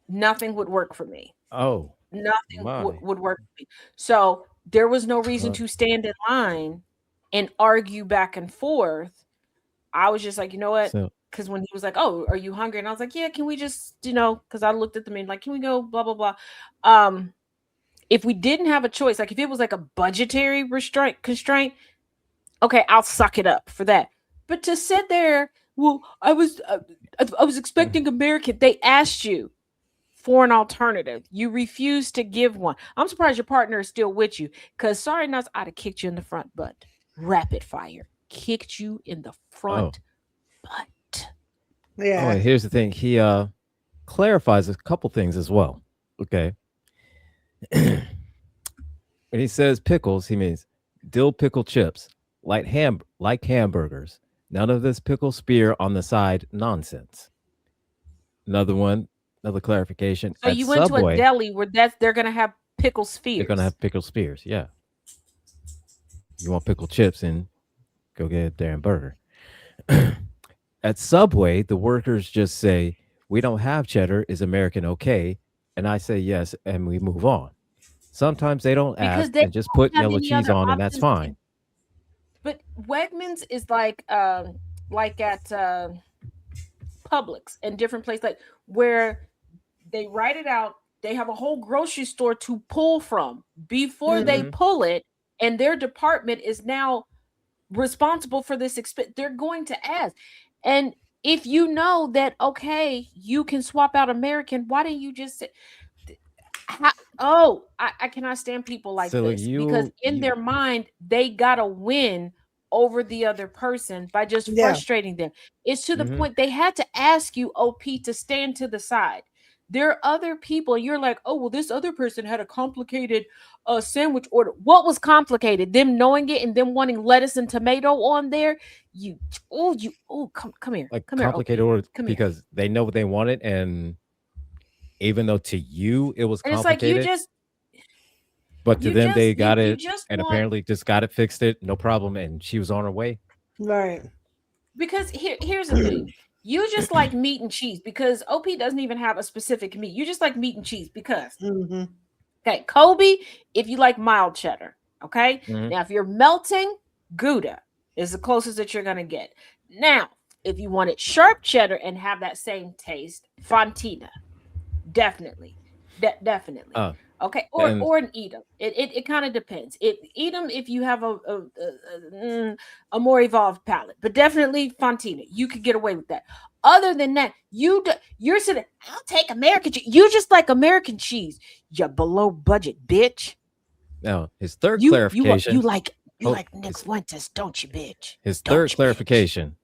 Nothing would work for me. Oh, Nothing my. would work for me. So there was no reason Uh, to stand in line and argue back and forth. I was just like, you know what? so, Because when he was like, "Oh, are you hungry?" and I was like, "Yeah, can we just, Because I looked at the menu, like, "Can we go?" Blah blah blah. Um, if we didn't have a choice, like if it was like a budgetary restraint constraint, okay, I'll suck it up for that. But to sit there, well, I was expecting American. They asked you for an alternative. You refused to give one. I'm surprised your partner is still with you. Cause sorry, nuts, I'd have kicked you in the front butt. Rapid fire, kicked you in the oh, front butt. oh, Yeah. and here's the thing. He clarifies a couple things as well. Okay. When he says pickles, he means dill pickle chips, like hamburgers. None of this pickle spear on the side nonsense. Another one, another clarification. So At you went to a Subway, deli where they're gonna have pickle they're gonna spheres. have pickle spears. Yeah, you want pickle chips and go get it there and burger. At Subway, the workers just say, "We don't have cheddar. Is American okay?" And I say yes, and we move on. Sometimes they don't Because ask they and just put don't have yellow any cheese other on, and that's options. fine. But Wegmans is like at Publix and different places like where they write it out. They have a whole grocery store to pull from before they Mm-hmm. Hmm. pull it, and their department is now responsible for this expense. They're going to ask, and if you know that okay, you can swap out American, why didn't you just say, I cannot stand people like So this because in you their mind they gotta win over the other person by just Yeah. frustrating them. It's to the hmm point they had to ask you, OP, to stand to the side. There are other people, you're like, oh well, this other person had a complicated sandwich order. What was complicated? Them knowing it and them wanting lettuce and tomato on there. Come here, like come here, complicated OP, orders come here. because they know what they wanted, and even though to you it was And it's like complicated, but to them they got you it just and want. apparently just got it, fixed it, no problem, and she was on her way. Right. Because here's the thing. You just like meat and cheese because OP doesn't even have a specific meat. You just like meat and cheese because Mm-hmm. okay, Kobe, if you like mild cheddar, okay? Hmm. Now if you're melting, Gouda is the closest that you're gonna get. Now, if you want it sharp cheddar and have that same taste, Fontina. Definitely. Definitely. Uh, Okay, and or an Edam. It kind of depends. It Edam if you have a more evolved palate, but definitely Fontina. You could get away with that. Other than that, you're sitting. I'll take American cheese. You just like American cheese. You below budget, bitch. now his third You clarification. Oh, like Nick Fuentes, don't you, bitch? his Don't third you, bitch? clarification,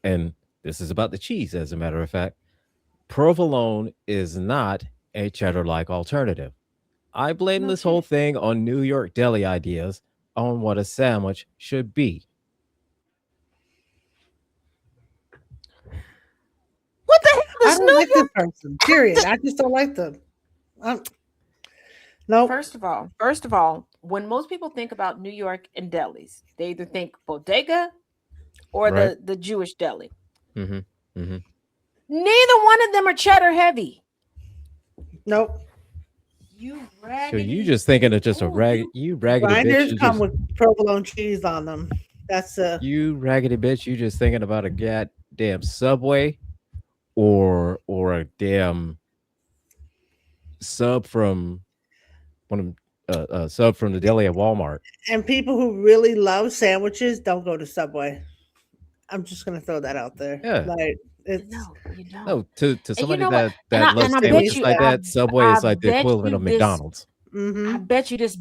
and this is about the cheese, as a matter of fact. Provolone is not a cheddar-like alternative. I blame No this whole shit. thing on New York deli ideas on what a sandwich should be. What the hell I does don't New like this person. Period. I just don't like them. Um, nope. First of all, when most people think about New York and delis, they either think bodega or Right? the Jewish deli. Mm-hmm. Mm-hmm. Neither one of them are cheddar heavy. Nope. You So you raggedy. just thinking of just a Oh, rag, you you raggedy bitch. Grinders You come just with provolone cheese on them. That's a You raggedy bitch, you just thinking about a goddamn Subway or a damn sub from one of sub from the deli at Walmart. and people who really love sandwiches don't go to Subway. I'm just gonna throw that out there. Yeah. Like it's No, you don't. No, to And you somebody know what? that loves And I it bet sandwiches needs you, like to. that, Subway I is like the bet equivalent you of this, McDonald's. Mm-hmm. I bet you this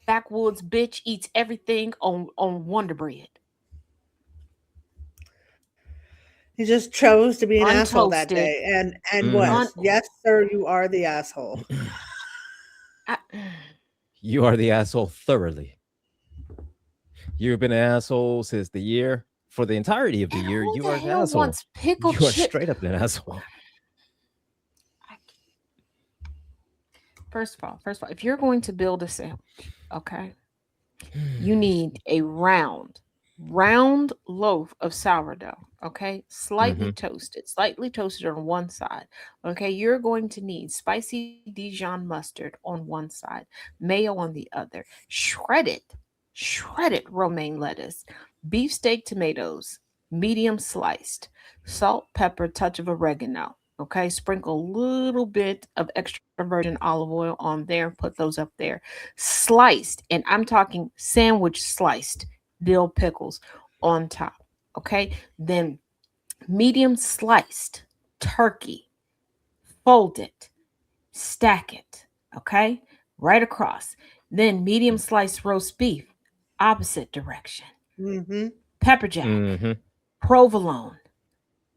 backwoods bitch eats everything on Wonder Bread, He just chose to be an asshole that untoasted, day and Hmm. was. un. Yes, sir, you are the asshole. I, You are the asshole thoroughly. You've been an asshole since the year. For the entirety of the and year, who you the are an hell asshole. wants pickled You are chip? straight up an asshole. I- first of all, if you're going to build a sandwich, okay, you need a round loaf of sourdough, okay, Hmm. slightly toasted on one side. Okay, you're going to need spicy Dijon mustard on one side, mayo on the other, shredded romaine lettuce, beefsteak tomatoes, medium sliced, salt, pepper, touch of oregano. Okay, sprinkle a little bit of extra virgin olive oil on there, put those up there. Sliced, and I'm talking sandwich sliced dill pickles on top. Okay, then medium sliced turkey, fold it, stack it, okay, right across. Then medium sliced roast beef, opposite direction. Mm-hmm. Pepper jack, Hmm. provolone,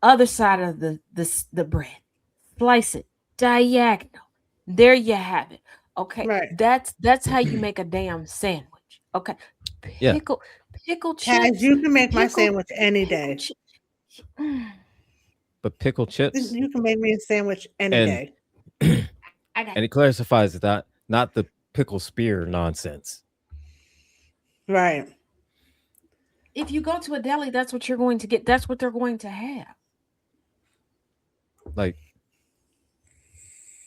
other side of the bread. Slice it diagonal. There you have it. Okay, Right. that's how you make a damn sandwich. Okay, Yeah, pickle pickle Kaz, chips, you can make my pickle sandwich any pickle day. chips. but pickle chips You can make me a sandwich any and day. and I got it clarifies that not the pickle spear nonsense. Right. if you go to a deli, that's what you're going to get. That's what they're going to have. Like,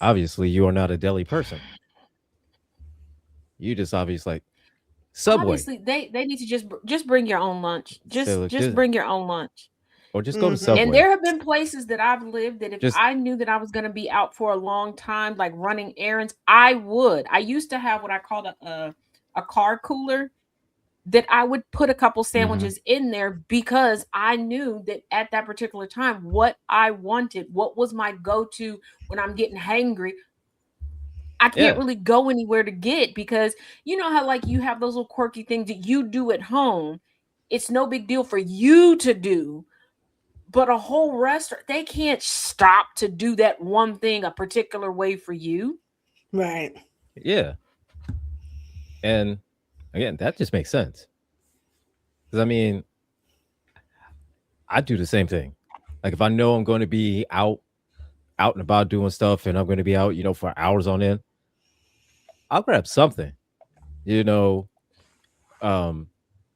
obviously, you are not a deli person. You just obviously like Subway. Obviously, they need to just bring your own lunch. So like, Just bring your own lunch. or just go to Mm-hmm. And Subway. there have been places that I've lived that if Just I knew that I was going to be out for a long time, like running errands, I would. I used to have what I called a car cooler that I would put a couple mhm. sandwiches in there because I knew that at that particular time, what I wanted, what was my go to when I'm getting hangry, I can't Yeah, really go anywhere to get because you know how like you have those little quirky things that you do at home. It's no big deal for you to do, but a whole restaurant they can't stop to do that one thing a particular way for you. Right. yeah, and again, that just makes sense. Because I mean, I do the same thing. Like if I know I'm going to be out and about doing stuff, and I'm going to be out, for hours on end, I'll grab something. You know, um,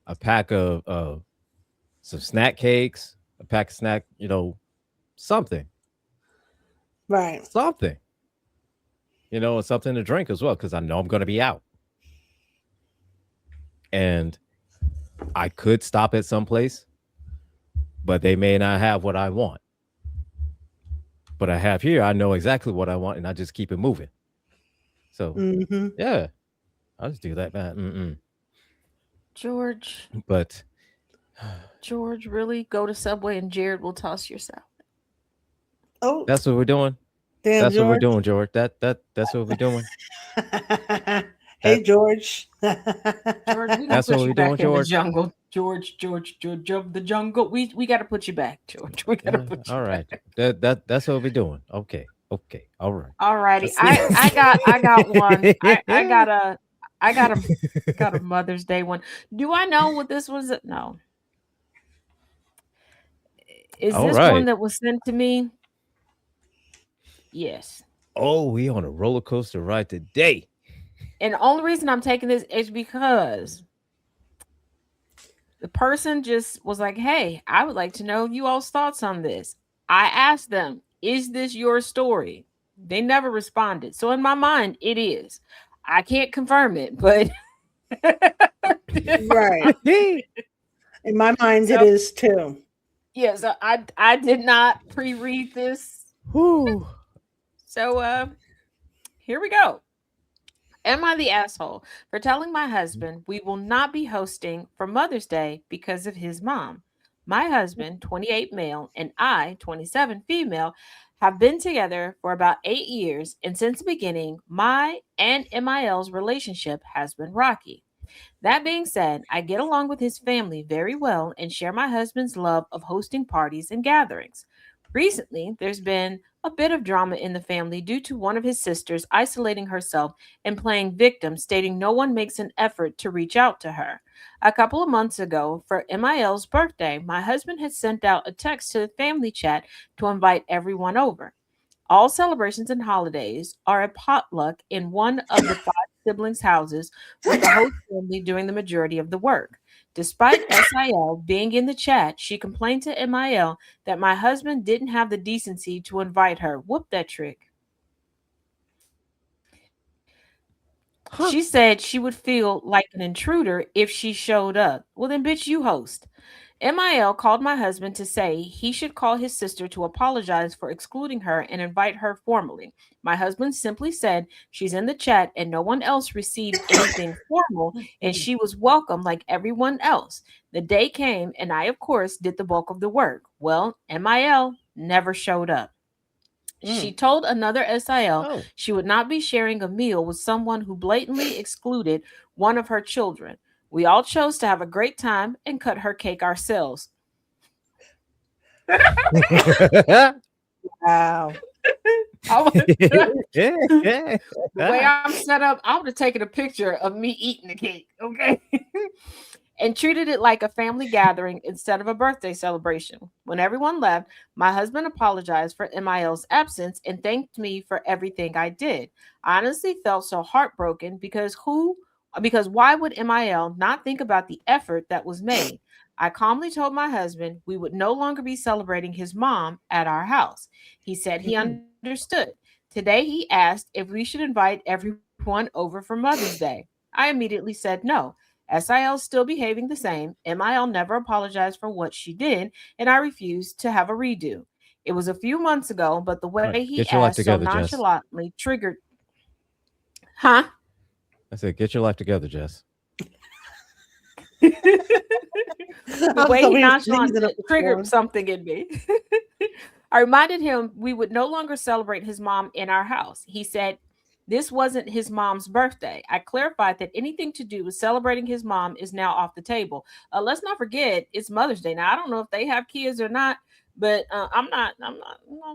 a pack of some snack cakes, a pack of snack, something, Right. something, and something to drink as well, because I know I'm going to be out, and I could stop at some place, but they may not have what I want. But I have here, I know exactly what I want, and I just keep it moving. So Mm-hmm. yeah, I'll just do that, man. George, But George, really go to Subway and Jared will toss your salad. Oh, that's what we're doing. damn, That's what we're George. doing, George. That's what we're doing. Hey, That George. George, we gotta that's what put we're you doing, back in the George. jungle. George of the jungle. We gotta put you back, George. We gotta put you All back. right. That's what we're doing. Okay. Okay. All right. Alrighty. Let's I got one. I got a Mother's Day one. Do I know what this was? No. Is All this one right. that was sent to me? Yes. Oh, we on a roller coaster ride today. And the only reason I'm taking this is because the person just was like, "Hey, I would like to know you all's thoughts on this." I asked them, "Is this your story?" They never responded. So in my mind, it is. I can't confirm it, but Right. In my mind, it So is too. yes, I did not pre-read this. Whew. So here we go. Am I the asshole for telling my husband we will not be hosting for Mother's Day because of his mom? My husband, 28 male, and I, 27 female, have been together for about 8 years, and since the beginning, my and MIL's relationship has been rocky. That being said, I get along with his family very well and share my husband's love of hosting parties and gatherings. Recently, there's been a bit of drama in the family due to one of his sisters isolating herself and playing victim, stating no one makes an effort to reach out to her. A couple of months ago, for MIL's birthday, my husband had sent out a text to the family chat to invite everyone over. All celebrations and holidays are a potluck in one of the five siblings' houses with the host family doing the majority of the work. Despite SIL being in the chat, she complained to MIL that my husband didn't have the decency to invite her. Whoop that trick. She said she would feel like an intruder if she showed up. Well, then, bitch, you host. MIL called my husband to say he should call his sister to apologize for excluding her and invite her formally. My husband simply said she's in the chat and no one else received anything formal and she was welcome like everyone else. The day came and I, of course, did the bulk of the work. Well, MIL never showed up. She told another SIL Oh. she would not be sharing a meal with someone who blatantly excluded one of her children. We all chose to have a great time and cut her cake ourselves. Wow. I would- Yeah. the way I'm set up, I would have taken a picture of me eating the cake, okay? And treated it like a family gathering instead of a birthday celebration. When everyone left, my husband apologized for MIL's absence and thanked me for everything I did. I honestly felt so heartbroken because why would MIL not think about the effort that was made? I calmly told my husband we would no longer be celebrating his mom at our house. He said he Mm. understood. Today he asked if we should invite everyone over for Mother's Day. I immediately said no. SIL still behaving the same. MIL never apologized for what she did, and I refused to have a redo. It was a few months ago, but the way Right. he Get your life asked so together, Jess. nonchalantly triggered. Huh? I said, get your life together, Jess. The I'm way so he he's nonchalant sneezing up a triggered storm. something in me. I reminded him we would no longer celebrate his mom in our house. He said this wasn't his mom's birthday. I clarified that anything to do with celebrating his mom is now off the table. Let's not forget it's Mother's Day. Now I don't know if they have kids or not, but I'm not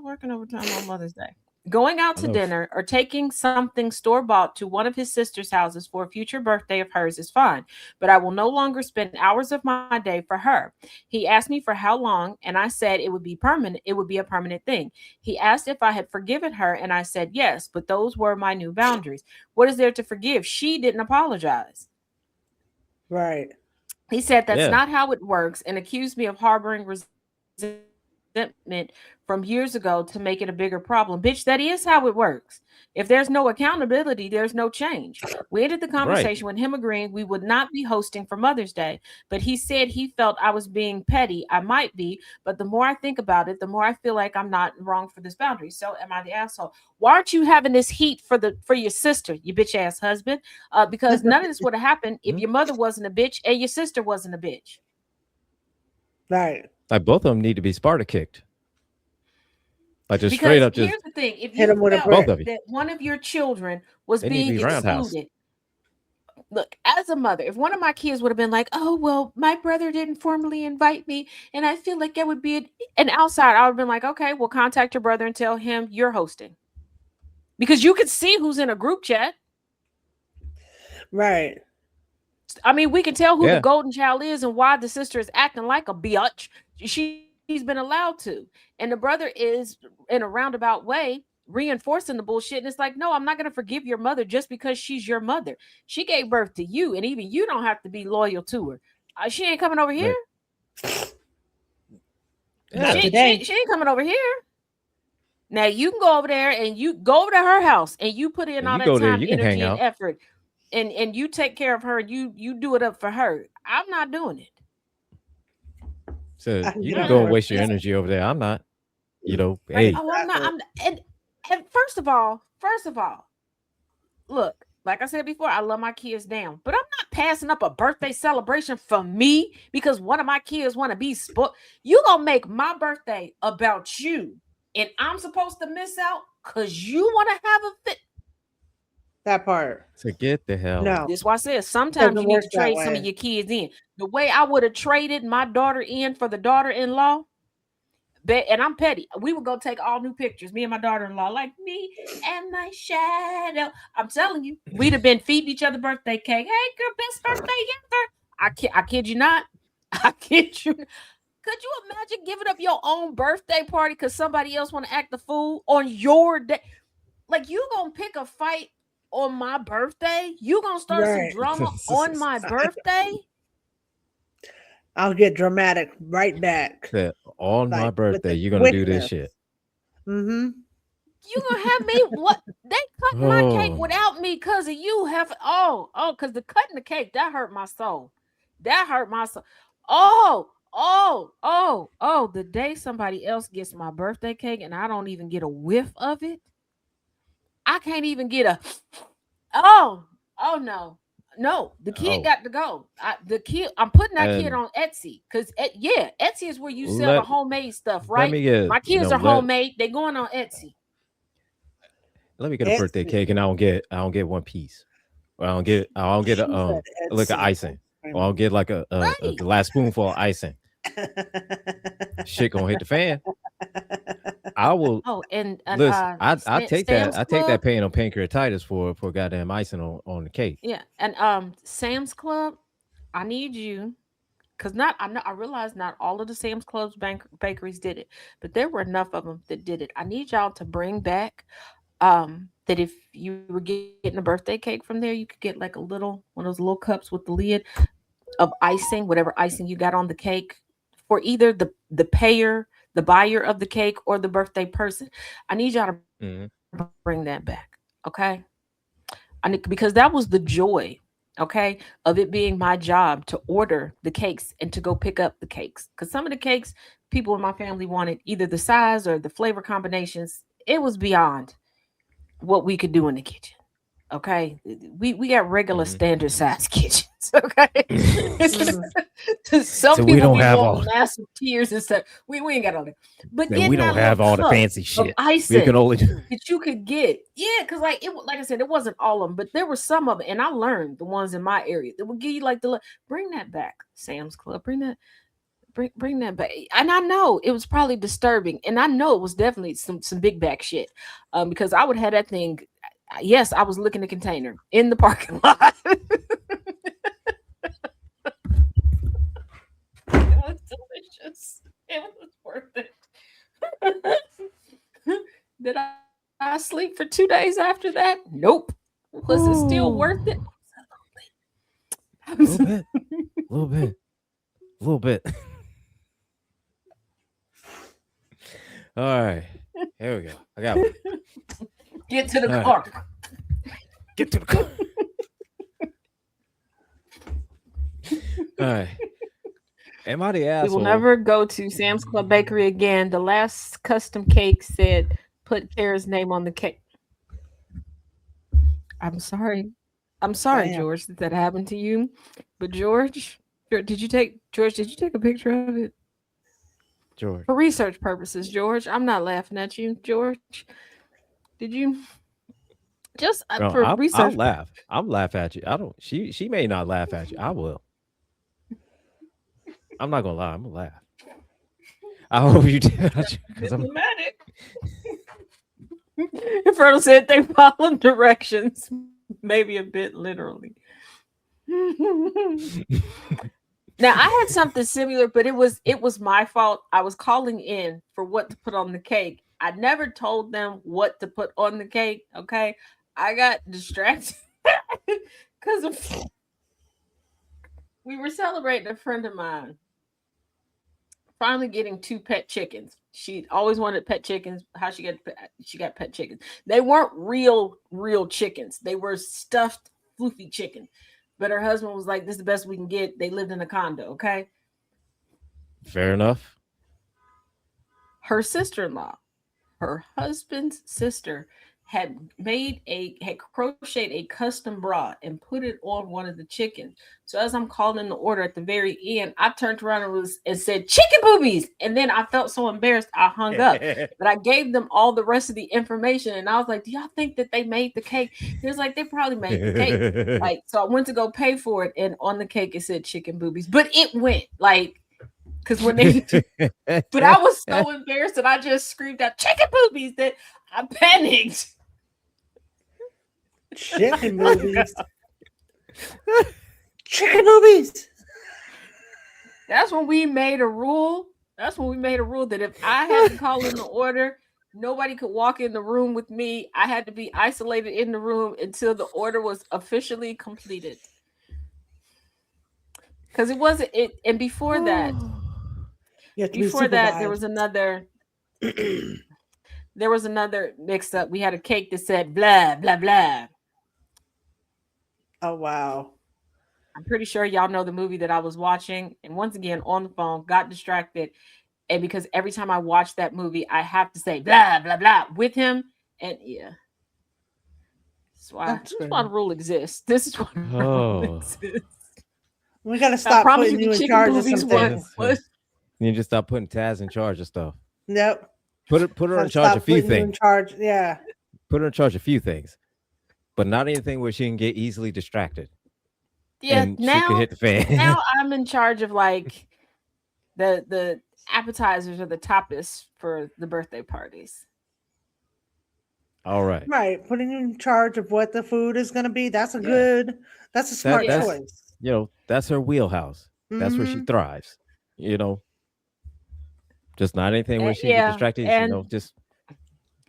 working overtime on Mother's Day. Going out I to know. dinner or taking something store bought to one of his sister's houses for a future birthday of hers is fine, but I will no longer spend hours of my day for her. He asked me for how long, and I said it would be permanent. It would be a permanent thing. He asked if I had forgiven her, and I said yes, but those were my new boundaries. What is there to forgive? She didn't apologize. Right. He said that's Yeah. not how it works and accused me of harboring resentment from years ago to make it a bigger problem. Bitch, that is how it works. If there's no accountability, there's no change. We ended the conversation with him Right. agreeing we would not be hosting for Mother's Day, but he said he felt I was being petty. I might be, but the more I think about it, the more I feel like I'm not wrong for this boundary. So am I the asshole? Why aren't you having this heat for your sister, you bitch ass husband? Because none of this would have happened if your Mhm. mother wasn't a bitch and your sister wasn't a bitch. Right. Like both of them need to be Sparta kicked. Like just straight Because up, just here's the thing, if Hit you him with a felt both brick. of you. that one of your children was They need to being be roundhouse. excluded, look, as a mother, if one of my kids would have been like, oh, well, my brother didn't formally invite me, and I feel like that would be an outside, I would have been like, okay, well, contact your brother and tell him you're hosting. Because you can see who's in a group chat. Right. I mean, we can tell who the Yeah. golden child is and why the sister is acting like a biatch. She's been allowed to. And the brother is, in a roundabout way, reinforcing the bullshit. And it's like, no, I'm not going to forgive your mother just because she's your mother. She gave birth to you, and even you don't have to be loyal to her. She ain't coming over here. Right. Not Yeah. today. She ain't coming over here. Now you can go over there and you go over to her house and you put in And all you that go there, time, you can hang energy, and out. effort, and you take care of her. And you do it up for her. I'm not doing it. So I can you get can on the go and Mm, waste your birthday. it's energy over there. I'm not. Right, Hey, oh, I'm not. exactly. And first of all, look, like I said before, I love my kids down, but I'm not passing up a birthday celebration for me because one of my kids want to be sport. You gonna make my birthday about you, and I'm supposed to miss out because you want to have a fit. That part. so get the hell No, out. This why I said it sometimes doesn't you need work to that trade some of way. your kids in. The way I would have traded my daughter in for the daughter-in-law, and I'm petty. We would go take all new pictures, me and my daughter-in-law, like me and my shadow. I'm telling you, we'd have been feeding each other birthday cake. Hey, girl, best birthday ever. I kid you not. I kid you. Could you imagine giving up your own birthday party because somebody else want to act the fool on your day? Like you gonna pick a fight on my birthday? You gonna start some Right. drama on my birthday? I'll get dramatic right back. That on my Like with birthday, the you're gonna do this quickness. shit. Mm-hmm. You gonna have me what? They cut my cake Oh, without me because of you have because the cutting the cake that hurt my soul. That hurt my soul. The day somebody else gets my birthday cake and I don't even get a whiff of it, I can't even get a oh no. No, the kid oh, got to go. The kid, I'm putting that kid and on Etsy because yeah, Etsy is where you sell the let homemade stuff, let right? me get My kids are homemade. They going on Etsy. let me get a birthday Etsy. cake, and I don't get one piece. Or I don't get a She said like a Etsy. icing. Or I'll get like Right. the last spoonful of icing. Shit gonna hit the fan. I will Oh, and listen. I take that. Sam's I take that Club. pain on pancreatitis for goddamn icing on the cake. Yeah, and Sam's Club. I need you because not I know I realize not all of the Sam's Club's bakeries did it, but there were enough of them that did it. I need y'all to bring back that if you were getting a birthday cake from there, you could get like a little one of those little cups with the lid of icing, whatever icing you got on the cake for either the payer, the buyer of the cake, or the birthday person. I need y'all to bring that Hmm. back, okay? Because that was the joy, okay, of it being my job to order the cakes and to go pick up the cakes. Because some of the cakes people in my family wanted either the size or the flavor combinations. It was beyond what we could do in the kitchen. Okay, we got regular Hmm. standard size kitchens. Okay, Mm. some So we people don't be have wanting all massive tears and stuff. We ain't got all that, but that. We getting don't that little have all the cup fancy of shit. We can icing only. that you could get, yeah, because like like I said, it wasn't all of them, but there were some of it, and I learned the ones in my area that would give you like bring that back, Sam's Club, bring that back. And I know it was probably disturbing, and I know it was definitely some big back shit, because I would have that thing. Yes, I was licking the container in the parking lot. It was delicious. It was worth it. Did I sleep for 2 days after that? Nope. Was it still worth it? Ooh, a little Absolutely. bit, a little bit, a little bit. All right, here we go. I got one. Get to the All right, car. get to the car. All right. Am I the We will asshole? never go to Sam's Club Bakery again. The last custom cake said put Kara's name on the cake. I'm sorry. I'm sorry, Damn. George, that happened to you. But George, did you take a picture of it? George. For research purposes, George. I'm not laughing at you, George. Did you just No, for I'll research? laugh. I'm laugh at you. I don't. She may not laugh at you. I will. I'm not gonna lie. I'm gonna laugh. I hope you did because I'm. Diplomatic. Frodo said they follow directions, maybe a bit literally. Now I had something similar, but it was my fault. I was calling in for what to put on the cake. I never told them what to put on the cake. Okay, I got distracted because we were celebrating a friend of mine finally getting two pet chickens. She always wanted pet chickens. How she got pet chickens. They weren't real chickens. They were stuffed floofy chicken. But her husband was like, "This is the best we can get." They lived in a condo. Okay, Fair enough. Her sister-in-law, her husband's sister, had crocheted a custom bra and put it on one of the chickens. So as I'm calling the order at the very end, I turned around and said chicken boobies, and then I felt so embarrassed I hung up. But I gave them all the rest of the information, and I was like, "Do y'all think that they made the cake?" He was like, "They probably made the cake." Like, so I went to go pay for it, and on the cake it said chicken boobies, but it went like because when they but I was so embarrassed that I just screamed out chicken boobies that I panicked. Chicken movies. Chicken movies. That's when we made a rule. That's when we made a rule that if I had to call in the order, nobody could walk in the room with me. I had to be isolated in the room until the order was officially completed. Because it wasn't it, and You have to be before that, supervised. there was another mix up. We had a cake that said blah blah blah. Oh wow. I'm pretty sure y'all know the movie that I was watching. And once again, on the phone, got distracted. And because every time I watch that movie, I have to say blah, blah, blah with him. And yeah, That's this is why good. the rule exists. This is why the rule Oh, exists. We gotta I stop promise you, putting the you in chicken charge of movies some was, things. yes. was You just stop putting Taz in charge of stuff. Nope. Put her in Gotta charge of a stop few putting you in things. charge. Yeah. Put her in charge of a few things, but not anything where she can get easily distracted yeah. and she could hit the fan. Now I'm in charge of like the appetizers or the tapas for the birthday parties. All right. Right. Putting you in charge of what the food is gonna be. Yeah. That's a smart Yeah. That's choice. that's her wheelhouse. That's where she Mm-hmm. thrives. You know, just not anything where she get Yeah. distracted. Just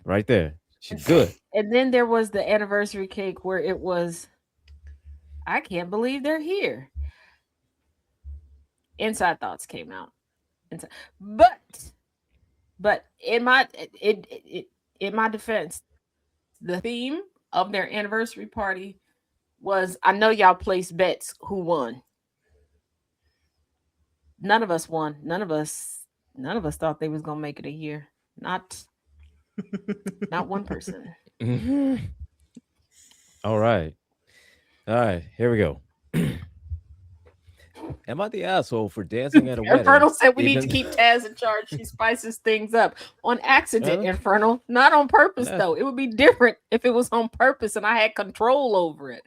right there. She's good. And then there was the anniversary cake where it was, I can't believe they're here. Inside Thoughts came out. Inside. But in my defense, the theme of their anniversary party was, I know y'all placed bets who won. None of us won. None of us thought they was gonna make it a year. Not one person. Mhm. All right. All right. Here we go. Am I the asshole for dancing at a wedding? Infernal said we need to Even keep Taz in charge. She spices things up on accident, uh, Infernal. Not on purpose, that's though. It would be different if it was on purpose and I had control over it.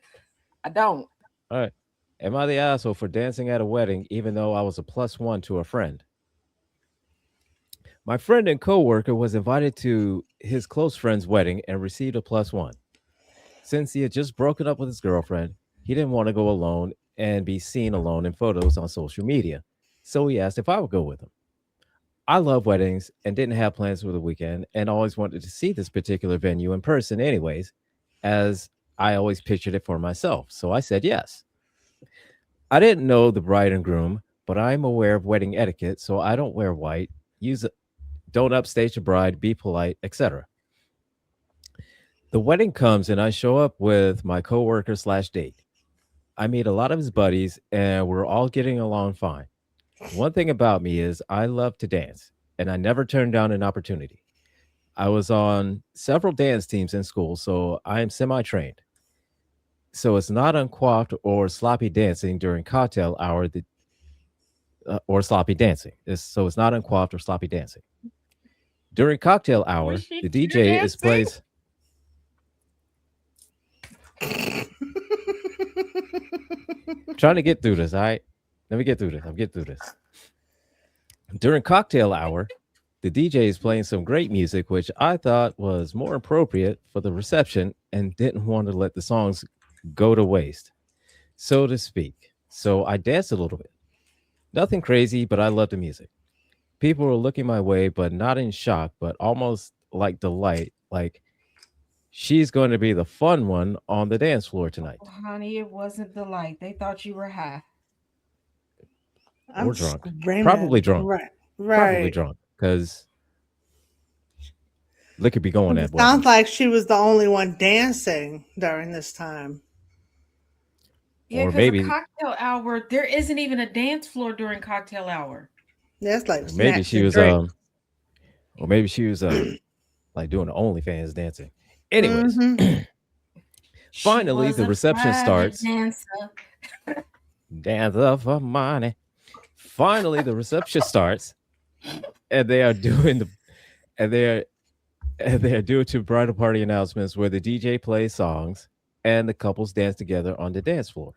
I don't. all right. Am I the asshole for dancing at a wedding even though I was a plus one to a friend? My friend and coworker was invited to his close friend's wedding and received a plus one. Since he had just broken up with his girlfriend, he didn't want to go alone and be seen alone in photos on social media. So he asked if I would go with him. I love weddings and didn't have plans for the weekend and always wanted to see this particular venue in person, anyways, as I always pictured it for myself. So I said yes. I didn't know the bride and groom, but I'm aware of wedding etiquette, so I don't wear white, use don't upstage the bride, be polite, etc. The wedding comes and I show up with my coworker slash date. I meet a lot of his buddies and we're all getting along fine. One thing about me is I love to dance and I never turn down an opportunity. I was on several dance teams in school, so I am semi trained. So it's not uncoiffed or sloppy dancing during cocktail hour or sloppy dancing. So it's not uncoiffed or sloppy dancing. During cocktail Was hour, she the cheer DJ is dancing? plays. Trying to get through this. All right, let me get through this. I'm getting through this. During cocktail hour, the DJ is playing some great music, which I thought was more appropriate for the reception and didn't want to let the songs go to waste, so to speak. So I danced a little bit. Nothing crazy, but I love the music. People were looking my way, but not in shock, but almost like delight, like she's going to be the fun one on the dance floor Oh, tonight. honey, it wasn't the light. They thought you were high. I'm Or drunk. Probably screaming. drunk. Right. Probably Right. drunk, because liquor be going 'Cause at it sounds weddings. like she was the only one dancing during this time. Yeah, Or because a maybe cocktail hour, there isn't even a dance floor during cocktail hour. That's like Or maybe snacks she and was drink. or maybe she was like doing OnlyFans dancing. Anyways, Mm-hmm. She finally was the a reception private starts. dancer. Dance up for money. Finally the reception starts, and they are doing the and they are and they are doing two bridal party announcements where the DJ plays songs and the couples dance together on the dance floor.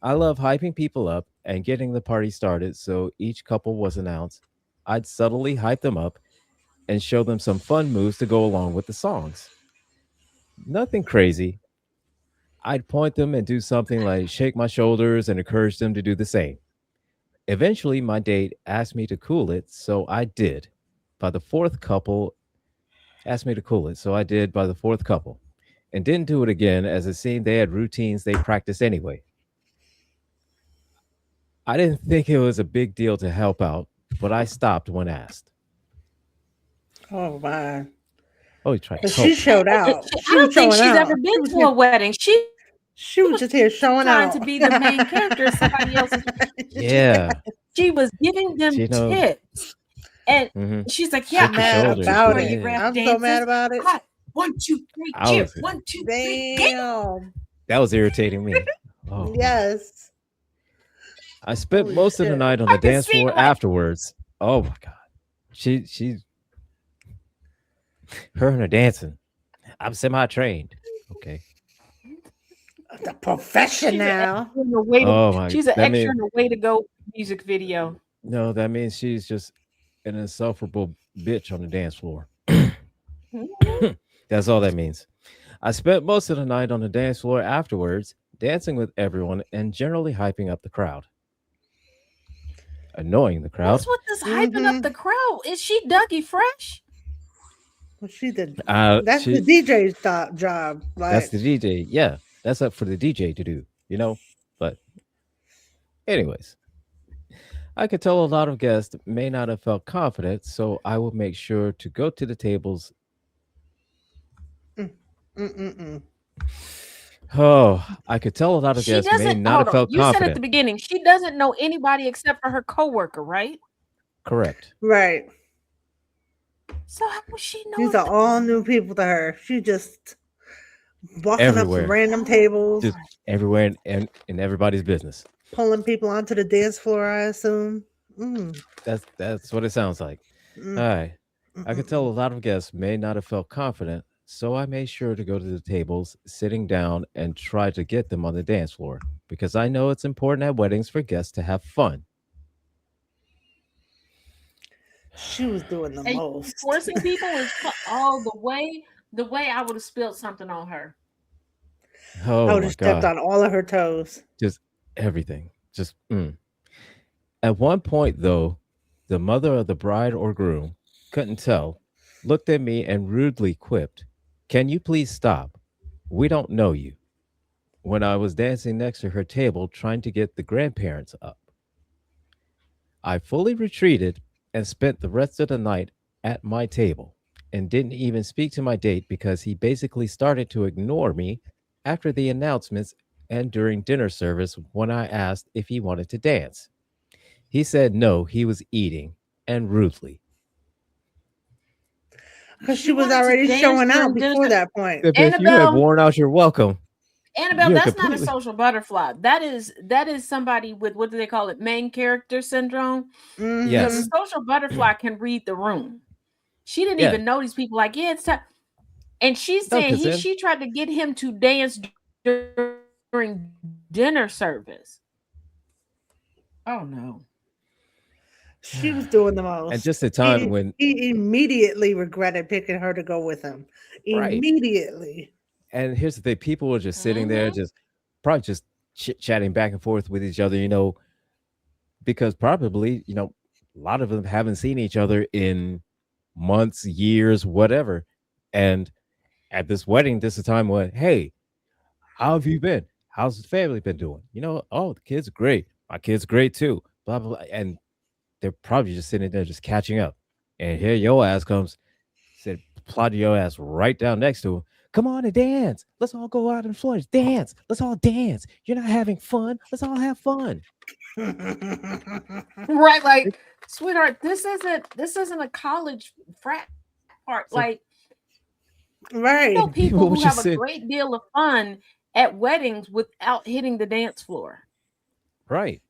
I love hyping people up and getting the party started, so each couple was announced. I'd subtly hype them up and show them some fun moves to go along with the songs. Nothing crazy. I'd point them and do something like shake my shoulders and encourage them to do the same. Eventually, my date asked me to cool it, so I did. By the fourth couple, asked me to cool it, so I did by the fourth couple, and didn't do it again as it seemed they had routines they practiced anyway. I didn't think it was a big deal to help out, but I stopped when asked. Oh my! Oh, he tried to But she cope. showed out. I She don't was think showing she's ever out. been to a wedding. She was trying to She be was the just here main showing character out. in somebody else's. Yeah, She was giving them she knows. tips. And Hmm. she's like, yeah, I'm Shake your I mad got shoulders. you about it. Yeah, I'm choreographed so mad dances. about it. Hot. 1, 2, 3, I cheer. was. 1, 2, 3, get. Damn. That was irritating me. Oh my! Yes. I spent Holy most of the shit. night on the I can dance see floor like, afterwards. Oh my god, she her and her dancing. I'm semi trained. Okay. The she's an professional. extra in the way to Oh my, she's an that extra means in the way to go music video. no. That means she's just an insufferable bitch on the dance floor. Mhm. That's all that means. I spent most of the night on the dance floor afterwards, dancing with everyone and generally hyping up the crowd, annoying the What's crowd. with this hyping up Mm-hmm. the crowd? Is she Dougie Fresh? Well, she did. That's the She DJ's job. that's Like, the DJ. Yeah, that's up for the DJ to do. You know. But anyways, I could tell a lot of guests may not have felt confident, so I would make sure to go to the tables. mm, mm. Oh, I could tell a lot of She guests may doesn't not hold have on. felt You said at confident. the beginning, she doesn't know anybody except for her coworker, right? Correct. Right. So how would she know These if are the all new people to her. She just walking up to Everywhere. random oh tables, Just everywhere in everybody's business. pulling people onto the dance floor, I assume. Mm, That's what it sounds like. All mm, right. I could tell mm. a lot of guests may not have felt confident, so I made sure to go to the tables, sitting down, and try to get them on the dance floor because I know it's important at weddings for guests to have fun. She was doing the and most. forcing people is all the way I would have spilled something on her. I Oh would have my stepped God. on all of her toes. Just everything. Just. At one point, though, the mother of the bride or groom couldn't tell, looked at me and rudely quipped, "Can you please stop? We don't know you." When I was dancing next to her table trying to get the grandparents up, I fully retreated and spent the rest of the night at my table and didn't even speak to my date because he basically started to ignore me after the announcements and during dinner service when I asked if he wanted to dance. He said no, he was eating, and rudely. Because She she was wanted to already dance showing out during dinner. before that point. If you had Annabelle, worn out your welcome, Annabelle, you're that's not a completely. social butterfly. That is somebody with what do they call it? Main character syndrome. Because a Mm-hmm. Yes. social butterfly can read the room. She didn't Yeah. even know these people. Like, yeah, it's time. And she's No, saying because then, she tried to get him to dance during dinner service. Oh no. She was doing the and most. just the time when, He immediately regretted picking her to go with him. right. Immediately. And here's the thing people were just sitting there, Mm-hmm. just probably just chit chatting back and forth with each other, because probably, a lot of them haven't seen each other in months, years, whatever. And at this wedding, this is a time when, hey, how have you been? How's the family been doing? Oh, the kids are great. My kids great too. Blah, blah, blah. And they're probably just sitting there just catching up. And here your ass comes, said, plotted your ass right down next to him. Come on and dance. Let's all go out on the floor. Dance. Let's all dance. You're not having fun. Let's all have fun. Right, like sweetheart, this isn't a college frat part. Like, So I know people who have people a would just great sit deal of fun at weddings without hitting the dance floor. right.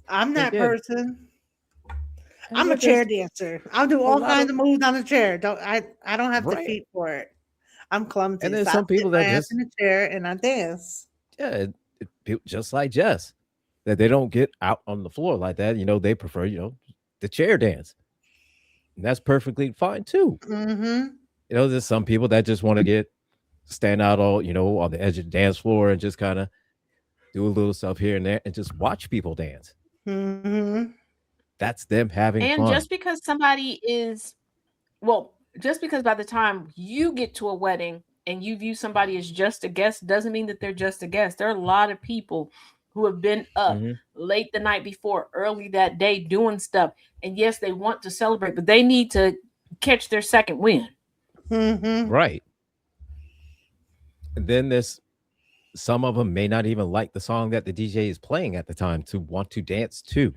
I'm And that yeah, person. and I'm a yeah, chair there's dancer. I'll do a all lot kinds of of moves on a chair. I don't have the right. feet for it. I'm And clumsy, there's so I some sit people my that ass just in a chair and I dance. yeah, just like Jess, that they don't get out on the floor like that. They prefer the chair dance, and that's perfectly fine too. Mm-hmm. There's some people that just want to get stand out all on the edge of the dance floor and just kind of do a little stuff here and there and just watch people dance. Mm-hmm. That's them having And fun. just because somebody is, well, just because by the time you get to a wedding and you view somebody as just a guest doesn't mean that they're just a guest. There are a lot of people who have been up Hmm. late the night before, early that day doing stuff. And yes, they want to celebrate, but they need to catch their second win. Mm-hmm. Right. And then there's some of them may not even like the song that the DJ is playing at the time to want to dance to.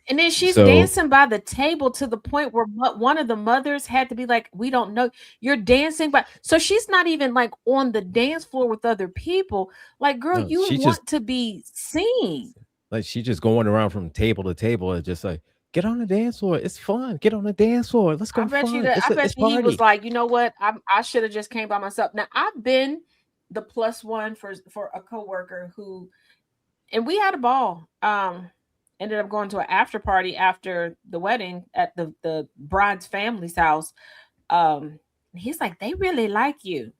And then she's So dancing by the table to the point where one of the mothers had to be like, "We don't know you're dancing," but so she's not even like on the dance floor with other people. Like, girl, no, you she just want to be seen. she just going around from table to table and just like get on the dance floor. It's fun. Get on the dance floor. Let's go I bet you fun. that. It's I a bet it's you he was party. like, you know what? I should have just came by myself. Now I've been the plus one for a coworker who, and we had a ball. Ended up going to an after party after the wedding at the bride's family's house. He's like, they really like you.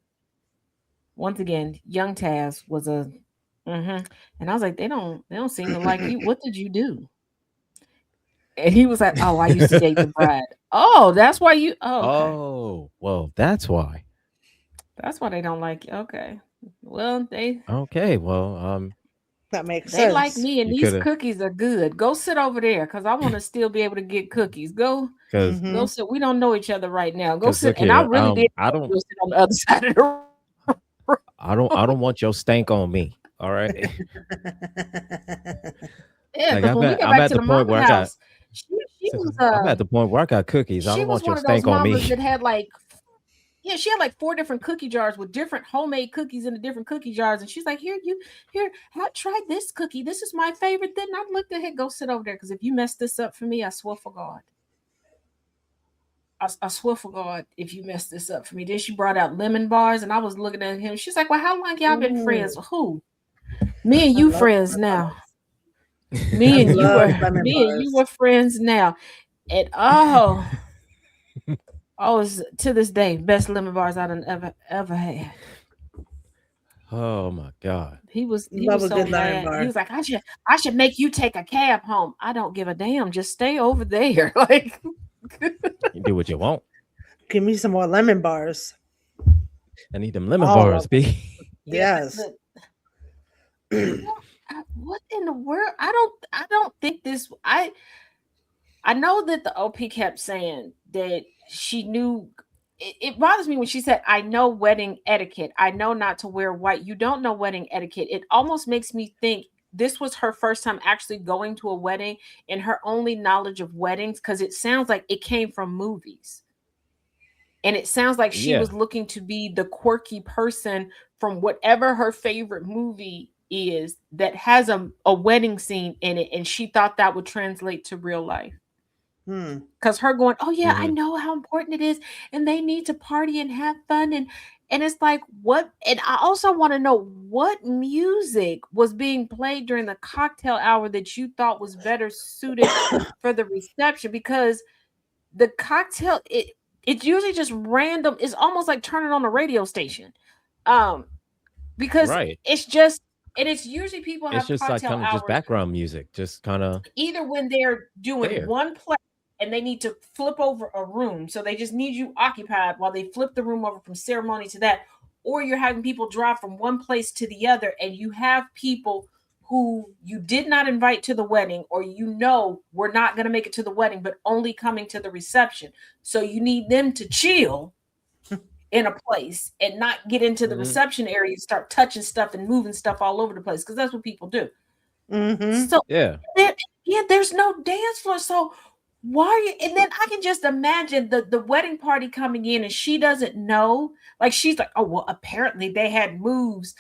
Once again, young Taz was a, and I was like, they don't seem to like you. What did you do? And he was like, oh, I used to date the bride. Oh, that's why you. Oh, okay. Oh, well, that's why. That's why they don't like you. Okay. Well, Okay, well, That makes they like sense. me, and you these could have cookies are good. Go sit over there, cause I want to still be able to get cookies. because Go Mm-hmm. sit. We don't know each other right now. Go because sit. look And I here, really did I want to don't go sit on the other side of the room. I don't want your stank on me. All right. Yeah, Like because when we got I'm back at to the the point mama where I got house, she was I'm at the point where I got cookies. I she don't was want your one of those stank on me. mamas that had like, yeah, she had like four different cookie jars with different homemade cookies in the different cookie jars, and she's like, here, try this cookie. This is my favorite. Then I looked at her, go sit over there, because if you mess this up for me, I swear for God. I swear for God, if you mess this up for me. Then she brought out lemon bars, and I was looking at him. She's like, well, how long y'all been Ooh, friends? Who? Me and I you love friends lemon now. bars. I love lemon Me and you bars. were friends now. And it's to this day best lemon bars I done ever had. Oh my god. He was Love a so good lemon mad. He bar. was like, I should make you take a cab home. I don't give a damn. Just stay over there. Like, You do what you want. Give me some more lemon bars. I need them lemon All of bars, them. B. yeah, Yes. what in the world? I don't think this. I know that the OP kept saying that she knew. It bothers me when she said, I know wedding etiquette. I know not to wear white. You don't know wedding etiquette. It almost makes me think this was her first time actually going to a wedding and her only knowledge of weddings, because it sounds like it came from movies. And it sounds like she Yeah. was looking to be the quirky person from whatever her favorite movie is that has a wedding scene in it. And she thought that would translate to real life. Hmm. Because her going, oh yeah, I Hmm. know how important it is, and they need to party and have fun, and it's like, what? And I also want to know what music was being played during the cocktail hour that you thought was better suited for the reception, because the cocktail, it's usually just random. It's almost like turning on a radio station, um because Right. it's just, and it's usually people It's have just like cocktail kind of just hours background music, just kind of either when they're doing there. one play and they need to flip over a room, so they just need you occupied while they flip the room over from ceremony to that, or you're having people drive from one place to the other, and you have people who you did not invite to the wedding, or we're not going to make it to the wedding but only coming to the reception, so you need them to chill in a place and not get into the Hmm. reception area and start touching stuff and moving stuff all over the place, because that's what people do. Mm-hmm. So Yeah. there, yeah, there's no dance floor. So Why are you? And then I can just imagine the wedding party coming in and she doesn't know. Like she's like, oh well, apparently they had moves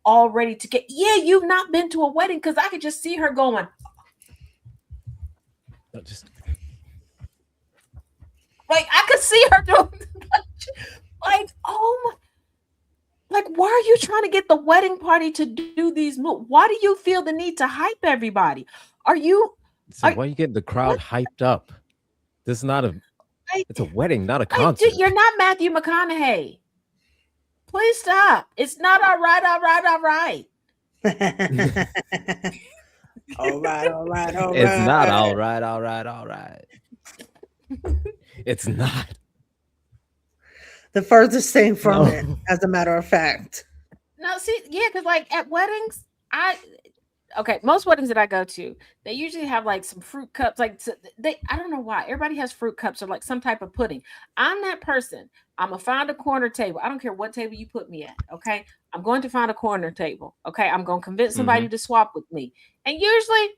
already to get. Yeah, you've not been to a wedding because I could just see her going Just like I could see her doing like oh my, like why are you trying to get the wedding party to do these moves? Why do you feel the need to hype everybody? Are you so are why you getting the what? crowd hyped up? This is not a. Like, It's a wedding, not a dude, you're concert. not Matthew McConaughey. Please stop. It's not all right, all right, all right. All right, all right, all It's not right. all right, all right, all right. It's not. The furthest thing from No. it, as a matter of fact. No, see, yeah, because like at weddings, I okay, most weddings that I go to, they usually have like some fruit cups. Like they, I don't know why everybody has fruit cups or like some type of pudding. I'm that person. I'm gonna find a corner table. I don't care what table you put me at. Okay, I'm going to find a corner table. Okay, I'm gonna convince Hmm. somebody to swap with me. And usually,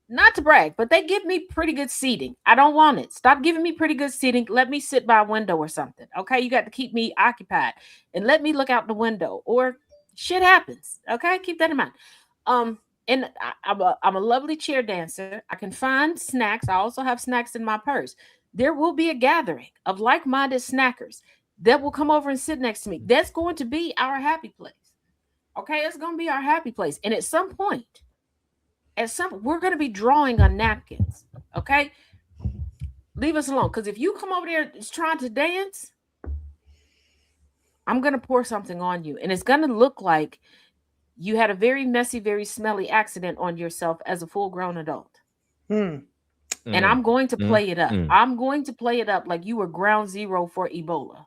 not to brag, but they give me pretty good seating. I don't want it. Stop giving me pretty good seating. Let me sit by a window or something. Okay, you got to keep me occupied and let me look out the window. Or shit happens. Okay, keep that in mind. Um, and I'm a lovely chair dancer. I can find snacks. I also have snacks in my purse. There will be a gathering of like-minded snackers that will come over and sit next to me. That's going to be our happy place. Okay, it's going to be our happy place. And at some we're going to be drawing on napkins. Okay, leave us alone, because if you come over there trying to dance, I'm going to pour something on you and it's going to look like you had a very messy, very smelly accident on yourself as a full grown adult. Hmm. And Mm, I'm going to mm, play it up. mm. I'm going to play it up like you were ground zero for Ebola.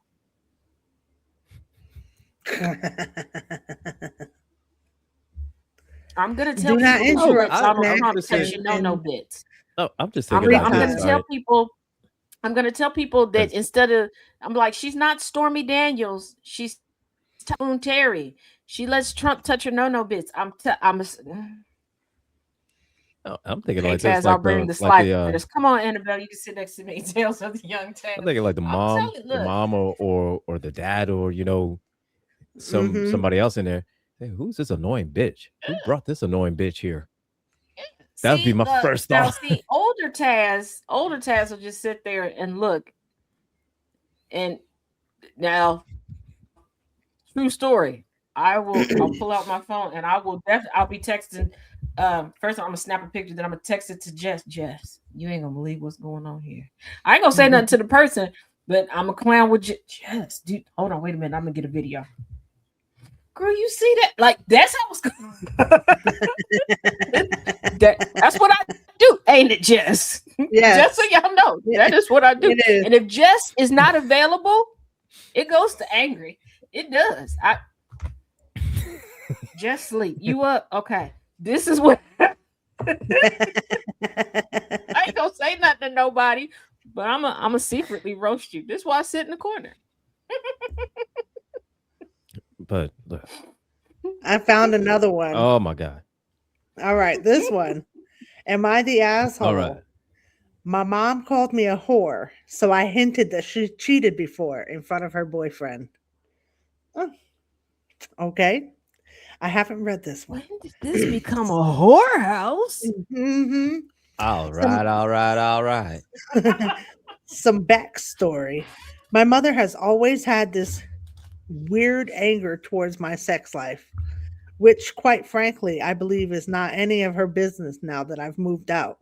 I'm going to Do tell not people who Oh, interrupt slips I, on I'm Trump just snacks thinking. touch your no and bits. Oh, I'm just thinking I'm free about I'm this, going to time. tell right? people. I'm going to tell people that Because instead of, I'm like, she's not Stormy Daniels. She's Typhoon Terry. She lets Trump touch her no bits. I'm thinking Okay, like this, Taz, I'll bring the slide fighters. Come on, Annabelle. You can sit next to me. Tales of the Young I'm Taz. thinking like I'm telling. the Look, mom or the dad or Mm-hmm. somebody else in there. Hey, who's this annoying bitch? Who brought this annoying bitch here? That would be see, my look first now. thought. See, older Taz will just sit there and look. And now, true story. I'll pull out my phone and I'll be texting. First I'm gonna snap a picture, then I'm gonna text it to Jess. Jess, you ain't gonna believe what's going on here. I ain't gonna say nothing to the person, but I'm a clown with Jess. Dude, hold on, wait a minute. I'm gonna get a video. Girl, you see that? Like that's how it's going. That's what I do, ain't it, Jess? Just so Yes, y'all know, that is what I do. it And is. if Jess is not available, it goes to angry. It does. I Just sleep. You up? Okay. This is what I ain't gonna say nothing to nobody, but I'm a secretly roast you. This is why I sit in the corner. But look, I found another one. oh my god. All right, this one. Am I the All right. asshole? My mom called me a whore, so I hinted that she cheated before in front of her boyfriend. Oh, okay. I haven't read this When one. did this become a whorehouse? Hmm. All Some right, all right, all right. some backstory. My mother has always had this weird anger towards my sex life, which, quite frankly, I believe is not any of her business now that I've moved out.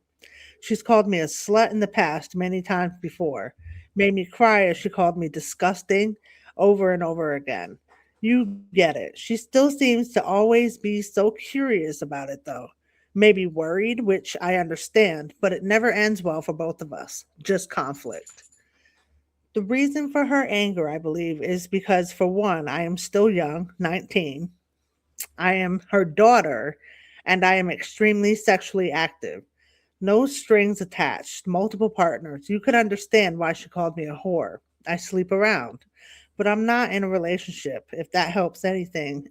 She's called me a slut in the past many times before, made me cry as she called me disgusting over and over again. You get it. She still seems to always be so curious about it, though. Maybe worried, which I understand, but it never ends well for both of us. Just conflict. The reason for her anger, I believe, is because, for one, I am still young, 19. I am her daughter, and I am extremely sexually active. No strings attached, multiple partners. You could understand why she called me a whore. I sleep around, but I'm not in a relationship, if that helps anything.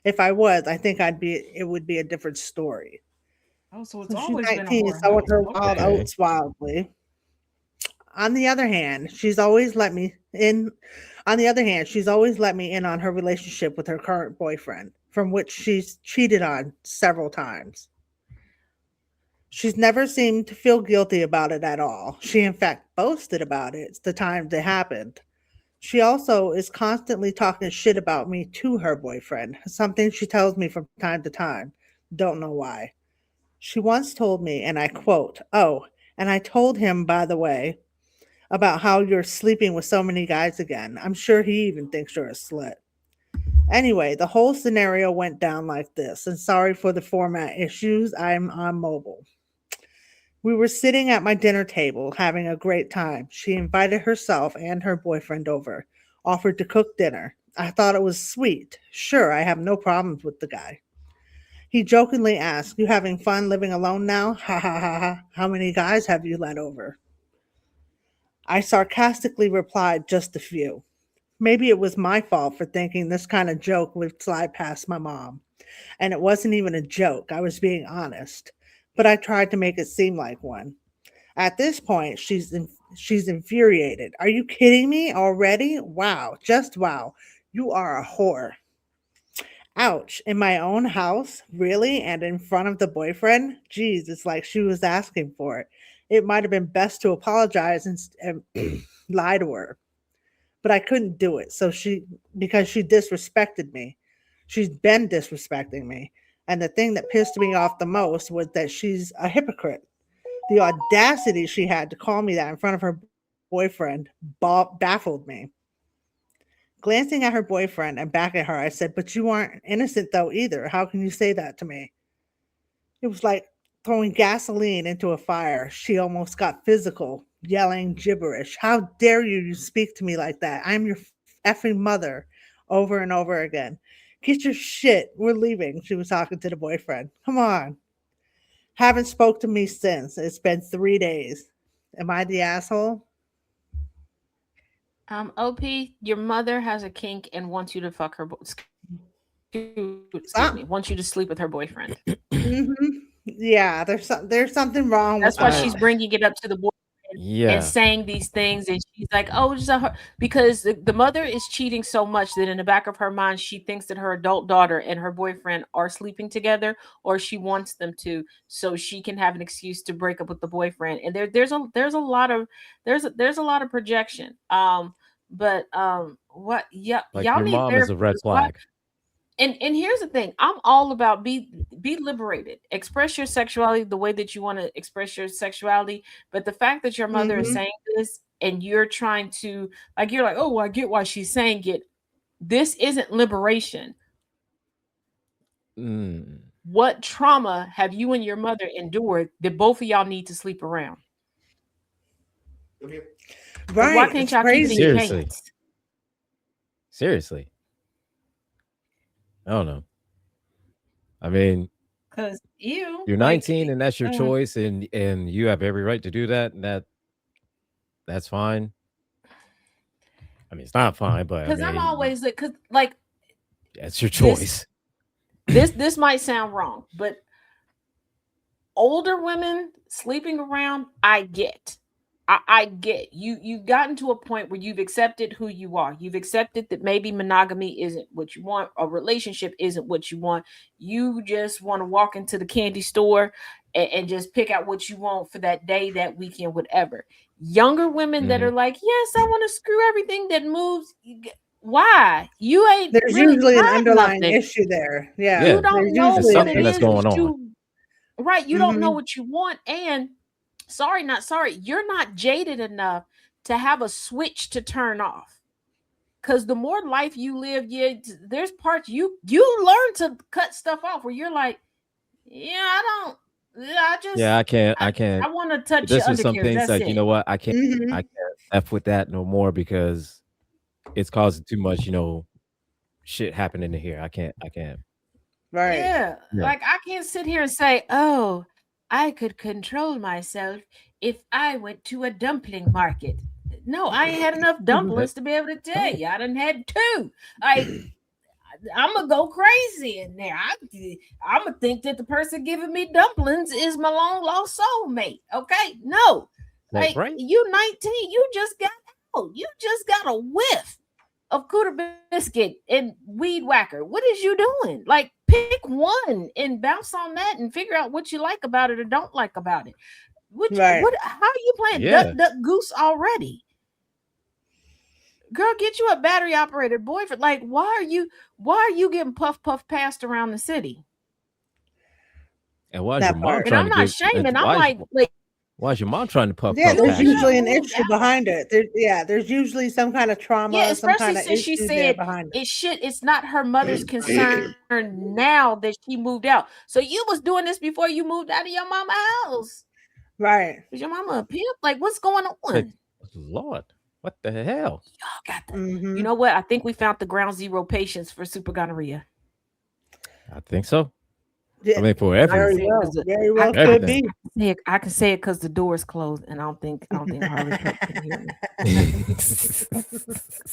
If I was, I think it would be a different story. Oh, so it's So she's always been a 19, sowing whorehouse. her wild Okay. Okay. oats wildly. On the other hand, she's always let me in. On the other hand, she's always let me in on her relationship with her current boyfriend, from which she's cheated on several times. She's never seemed to feel guilty about it at all. She, in fact, boasted about it the times it happened. She also is constantly talking shit about me to her boyfriend, something she tells me from time to time. Don't know why. She once told me, and I quote, "Oh, and I told him, by the way, about how you're sleeping with so many guys again. I'm sure he even thinks you're a slut." Anyway, the whole scenario went down like this, and sorry for the format issues. I'm on mobile. We were sitting at my dinner table having a great time. She invited herself and her boyfriend over, offered to cook dinner. I thought it was sweet. Sure, I have no problems with the guy. He jokingly asked, "You having fun living alone now? Ha ha ha ha. How many guys have you let over?" I sarcastically replied, "Just a few." Maybe it was my fault for thinking this kind of joke would slide past my mom. And it wasn't even a joke, I was being honest. But I tried to make it seem like one. At this point, she's infuriated. "Are you kidding me already? Wow, just wow. You are a whore." Ouch, in my own house? Really? And in front of the boyfriend? Geez, it's like she was asking for it. It might have been best to apologize and lie to her. But I couldn't do it. Because she disrespected me. She's been disrespecting me. And the thing that pissed me off the most was that she's a hypocrite. The audacity she had to call me that in front of her boyfriend baffled me. Glancing at her boyfriend and back at her, I said, "But you aren't innocent though either. How can you say that to me?" It was like throwing gasoline into a fire. She almost got physical, yelling gibberish. "How dare you speak to me like that? I'm your effing mother," over and over again. "Get your shit. We're leaving." She was talking to the boyfriend. "Come on." Haven't spoke to me since. It's been 3 days. Am I the asshole? OP, your mother has a kink and wants you to fuck her. Excuse me, Stop. wants you to sleep with her boyfriend. Mhm. Yeah, there's something wrong with That's why I she's her. bringing it up to the boyfriend and yeah. saying these things, and she's like, "Oh, just her," because the mother is cheating so much that in the back of her mind, she thinks that her adult daughter and her boyfriend are sleeping together, or she wants them to, so she can have an excuse to break up with the boyfriend. And there's a lot of there's a lot of projection. But what? Yeah, Like y'all your need mom is therapy. a red 'Cause what? flag. And here's the thing, I'm all about be liberated, express your sexuality the way that you want to express your sexuality, but the fact that your mother is Mhm. saying this and you're trying to, like, you're like, "Oh, well, I get why she's saying it." This isn't liberation. Mm. What trauma have you and your mother endured that both of y'all need to sleep around? Because why Right, can't it's y'all keep it in your crazy. Seriously. pants? Seriously. I don't know. I mean, Because you you're like 19 and that's your uh, choice and you have every right to do that and that's fine. I mean, it's not fine, but I because I'm mean, always like, because like that's your this choice. this might sound wrong, but older women sleeping around, I get. I get you've gotten to a point where you've accepted who you are. You've accepted that maybe monogamy isn't what you want, a relationship isn't what you want. You just want to walk into the candy store and just pick out what you want for that day, that weekend, whatever. Younger women that Mhm. are like, "Yes, I want to screw everything that moves." Why? You ain't There's really usually an tried underlying nothing. issue there. You Yeah, Yeah, don't there's know there's usually what an it something that's is issue. going that on. you right, you don't know Mhm. what you want, and sorry, not sorry, you're not jaded enough to have a switch to turn off. Because the more life you live, yeah, there's parts you learn to cut stuff off where you're like, "Yeah, I don't, yeah, Yeah, I, I can't I want to touch your there's just some undercarriage, things that's like, you it." know what? I Mhm. can't F with that no more because it's causing too much, shit happening in here. I can't. Right. Yeah, Yeah. like I can't sit here and say, "Oh, I could control myself if I went to a dumpling market." No, I ain't had enough Mhm. That dumplings to be able to tell you. I done had two. Like I'm gonna go crazy in there. I'm gonna think that the person giving me dumplings is my long lost soulmate. Okay, no, Like, like right? you 19, you just got out. You just got a whiff of Cooter biscuit and weed whacker. What is you doing? Like, pick one and bounce on that and figure out what you like about it or don't like about it. Right. What? How are you playing duck Yeah. duck goose already? Girl, get you a battery operated boyfriend. Like, why are you getting puff passed around the city? And why is your That mom part. And trying I'm to not give? shaming. I'm like, Why is your mom trying to Yeah, puff you there's past you you? usually done an moved issue out. behind it. There's usually some kind of Yeah, trauma, some especially kind of since she issue there said behind it's not her mother's concern now that she moved out. So you was doing this before you moved out of your mama's house. it. Right. Is your mama a pimp? Like, what's going Say, on? Lord, what the hell? Y'all got that. You Mm-hmm. know what? I think we found the ground zero patients for super gonorrhea. I think so. I Yeah, mean, for I can very every say it well. because Very I, well I could can everything. be. say it. I can say it because the door is closed, and I don't think Harley Pup can hear me.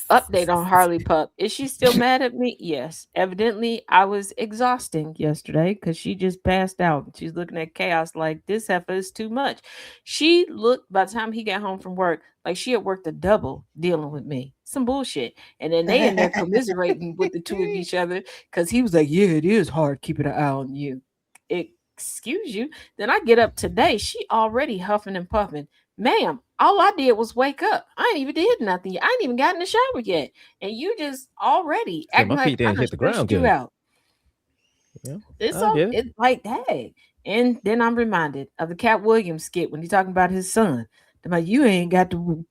Update on Harley Pup. Is she still mad at me? Yes. Evidently, I was exhausting yesterday because she just passed out. She's looking at chaos like this heifer is too much. She looked by the time he got home from work like she had worked a double dealing with me. Some bullshit. And then they in there commiserating with the two of each other because he was like, "Yeah, it is hard keeping an eye on you." Excuse you. Then I get up today. She already huffing and puffing. Ma'am, all I did was wake up. I ain't even did nothing yet. I ain't even got in the shower yet. And you just already Said acting my like feet I didn't done hit the ground stressed you good. out. Yeah, It's I all get it. it's like that. And then I'm reminded of the Cat Williams skit when he's talking about his son. They're like, you ain't got to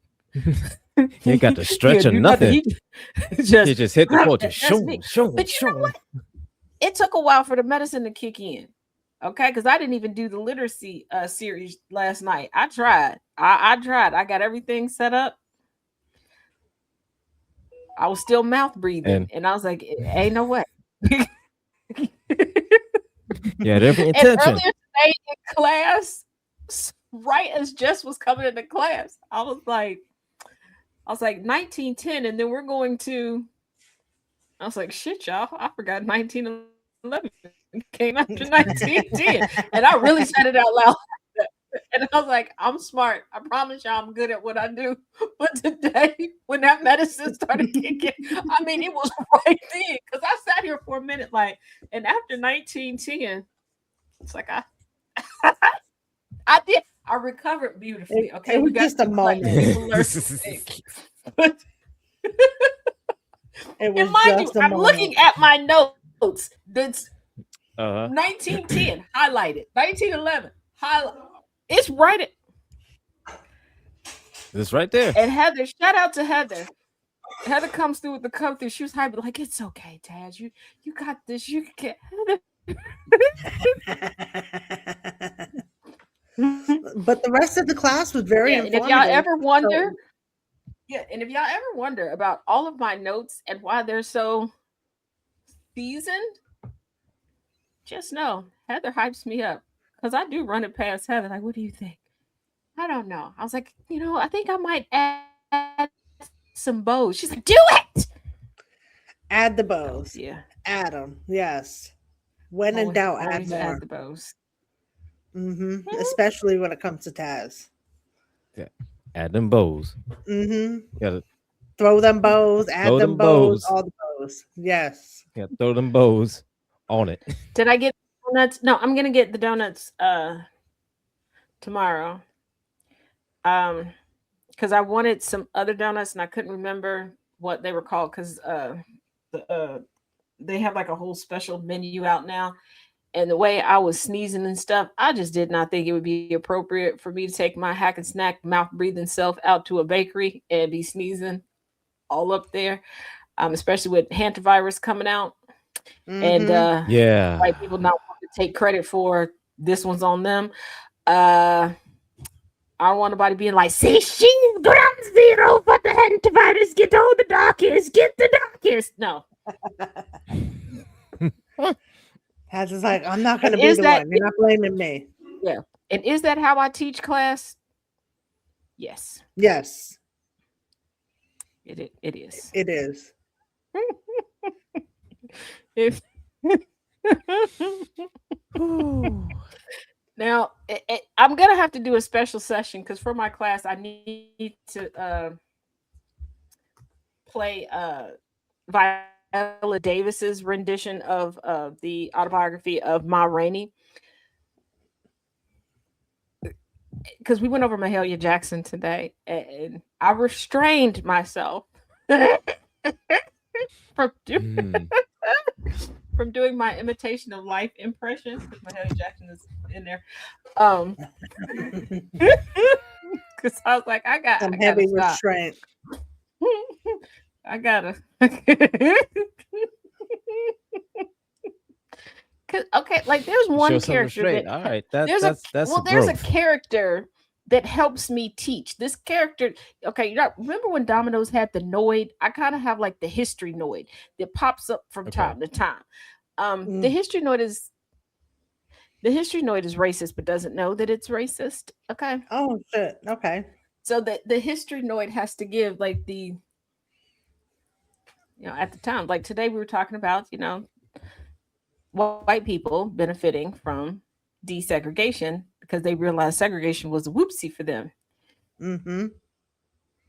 He ain't got to yeah, stretch or do nothing. nothing. He He just just hit the floor. Just that's shoom, me. shoom, But you know shoom. what? It took a while for the medicine to kick in. Okay, because I didn't even do the literacy series last night. I tried. I tried. I got everything set up. I was still mouth breathing, And and I was like, "Ain't no way." he had every And intention. earlier today in class, right as Jess was coming into class, I was like 1910, and then we're going to. I was like, "Shit, y'all! I forgot 1911 came after 1910," and I really said it out loud. And I was like, I'm smart. I promise y'all I'm good at what I do. But today, when that medicine started kicking, I mean, it was right then. Because I sat here for a minute, like, and after 1910, it's like I did. I recovered beautifully. It Okay, we was got just a through class. moment. People learned some things. But It and was mind you, just a I'm moment. looking at my notes. That's Uh-huh. 1910 highlighted, 1911 highlight. It's right at. It's right there. And Heather, shout out to Heather. Heather comes through with the come through. She was hyped, like, it's okay, Taz. You got this. You can get Heather. But the rest of the class was very Yeah, and if y'all informative. ever wonder, So yeah, and if y'all ever wonder about all of my notes and why they're so seasoned, just know Heather hypes me up because I do run it past Heather. Like, what do you think? I don't know. I was like, I think I might add some bows. She's like, do it. add the Oh bows. yeah, Add them. Yes. When in always doubt, add always add more. the bows. Mhm. Especially when it comes to Taz. Yeah. Add them bows. Mm-hmm. Gotta Throw them bows, add throw them them bows, bows. all the bows. Yes. Yeah, throw them bows on it. Did I get donuts? No, I'm gonna get the donuts tomorrow. Um, because I wanted some other donuts and I couldn't remember what they were called because the they have like a whole special menu out now. And the way I was sneezing and stuff, I just did not think it would be appropriate for me to take my hack and snack mouth breathing self out to a bakery and be sneezing all up there. Especially with hantavirus coming out and Mm-hmm. white Yeah. people not wanting to take credit for this one's on them. Uh I don't want nobody being like, see, she ground zero for the antivirus. Get all the darkest. Get the darkest. No. Taz is like, I'm not And gonna be is the that one. You're not blaming me. yeah. And is that how I teach class? Yes. Yes, It is. it is. If Whew. now, I'm gonna have to do a special session because for my class, I need to play Viola Davis's rendition of the autobiography of Ma Rainey because we went over Mahalia Jackson today, and I restrained myself from doing Mm. from doing my imitation of life impression because Mahalia Jackson is in there. Um, because I was like, Some I gotta heavy stop. restraint. I gotta. Okay, like there's Show one some character restraint. All right, that there's a that's a there's a growth. character that helps me teach. This character, okay, you know, remember when Domino's had the Noid? I kind of have like the history Noid that pops up from Okay. time to time. Mm. The history Noid is racist, but doesn't know that it's racist. Okay, Oh shit. Okay. so the history Noid has to give like at the time, like today we were talking about white people benefiting from desegregation because they realized segregation was a whoopsie for them. Mm-hmm.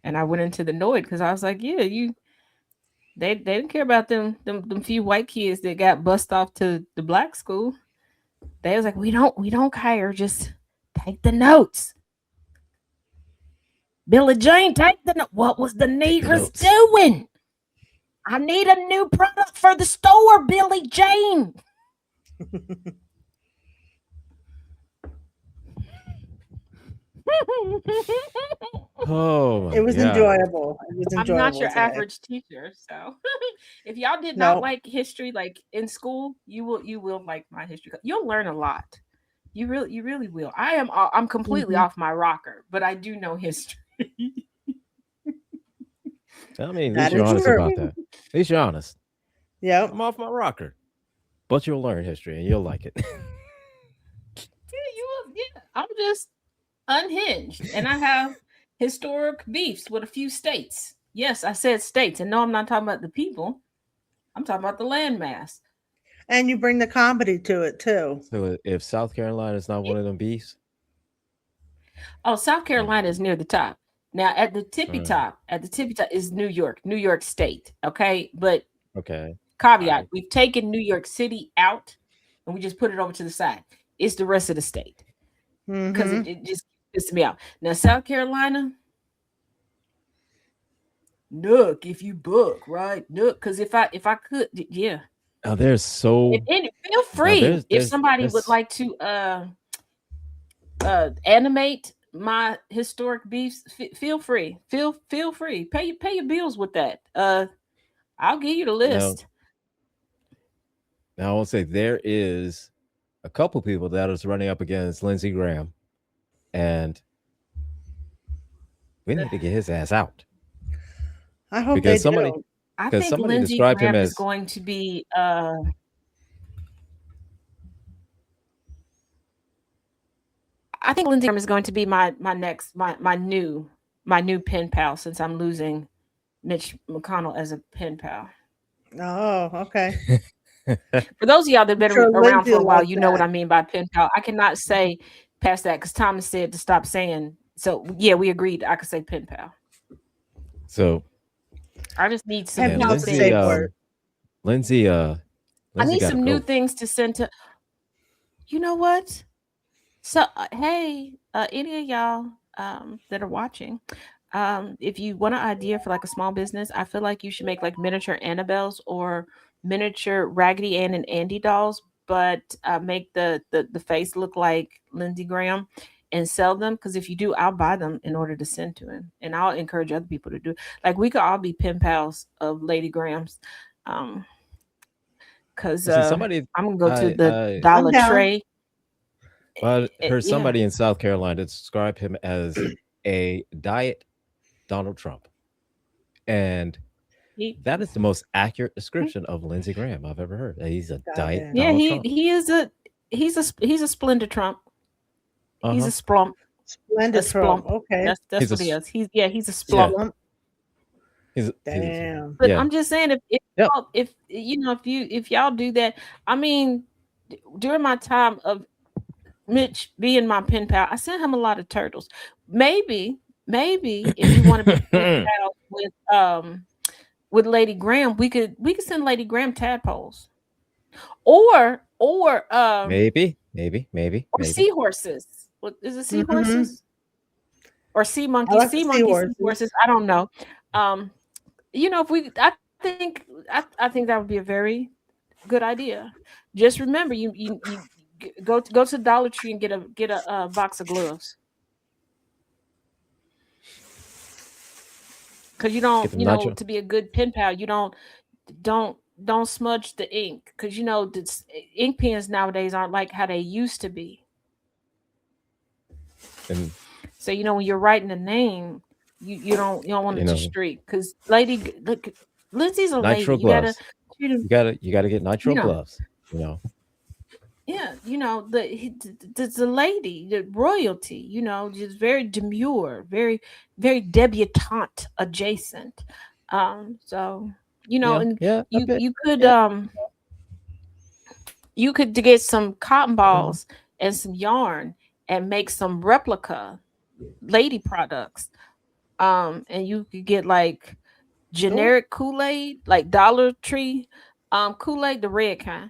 And I went into the Noid because I was like, yeah, they didn't care about them few white kids that got bussed off to the black school. They was like, we don't care, just take the notes. Billy Jane, take the note. What was the Take the negress notes. doing? I need a new product for the store, Billy Jane. Oh It my was god. enjoyable. It was I'm not enjoyable your today. average teacher, so if y'all did not No. like history, like in school, you will like my history. You'll learn a lot. You really will. I'm completely Mm-hmm. off my rocker, but I do know history. I mean, at least That you're is honest true. about that. At least you're honest. Yep. I'm off my rocker, but you'll learn history and you'll like it. Yeah, you will. Yeah, I'm just unhinged, and I have historic beefs with a few states. Yes, I said states, and no, I'm not talking about the people. I'm talking about the landmass. And you bring the comedy to it too. So if South Carolina is not one of them beasts, Oh, South mm, Carolina is near the top. Now, all right, at the tippy top is New York State. Okay, but okay, all caveat: right, we've taken New York City out, and we just put it over to the side. It's the rest of the state because Mm-hmm. it just pisses me out. Now, South Carolina, Nook, if you book, right? Nook, because if I could, yeah. now there's so And feel now free if somebody would there's like to animate my historic beefs. Feel free. Feel free. Pay your bills with that. I'll give you the now list. now I will say there is a couple people that is running up against Lindsey Graham, and we need to get his ass out I hope they because somebody do. I because think somebody Lindsey described him Graham is as going to be I think Lindsey Graham is going to be my new pen pal since I'm losing Mitch McConnell as a pen pal. Oh, okay. For those of y'all that have I'm been sure around Lindsay for a will while, like you know what that. I mean by pen pal. I cannot say past that because Thomas said to stop saying. So yeah, we agreed. I could say pen pal. so I just need some Pen and new pal's a Lindsay safe things. word. Lindsay I Lindsay need got to some new go. things to send to. You know what? So hey, any of y'all that are watching, if you want an idea for like a small business, I feel like you should make like miniature Annabelles or miniature Raggedy Ann and Andy dolls, but make the face look like Lindsey Graham and sell them. Because if you do, I'll buy them in order to send to him, and I'll encourage other people to do. Like we could all be pen pals of Lady Graham's. Um, because See, somebody I'm gonna go to the I I'm Dollar down. Tree. well, I heard Yeah, somebody in South Carolina describe him as a diet Donald Trump, and he, that is the most accurate description of Lindsey Graham I've ever heard. He's a diet Goddamn. yeah, Donald he Trump. he is he's a splendid Trump. Uh He's huh. a splump, a Splendid Trump. splump. Okay. That's He's a what he is. He's a yeah. splump. Slump. He's Damn. But yeah. I'm just saying, Yep. if you know, if y'all do that, I mean, during my time of Mitch being my pen pal, I sent him a lot of turtles. Maybe, maybe if you want to be pen pal with Lady Graham, we could send Lady Graham tadpoles or Maybe. seahorses. What is it? Hmm. Seahorses or sea I monkeys? like the Sea monkeys, seahorses. seahorses. I don't know. Um, if I think that would be a very good idea. Just remember, go to Dollar Tree and get a box of gloves because you Get don't them nacho. to be a good pen pal. You don't smudge the ink because ink pens nowadays aren't like how they used to be. And So when you're writing a name, you don't want you it to know, streak because look, Lindsay's a lady. nitro You gotta gloves. treat her, You gotta get you nitro know. gloves. You know. Yeah, the lady, the royalty, just very demure, very very debutante adjacent. So and Yeah. A you bit. you could Yeah. get some cotton Mhm. balls and some yarn and make some replica lady products. And you could get like Oh, generic Kool-Aid, like Dollar Tree, Kool-Aid, the red kind.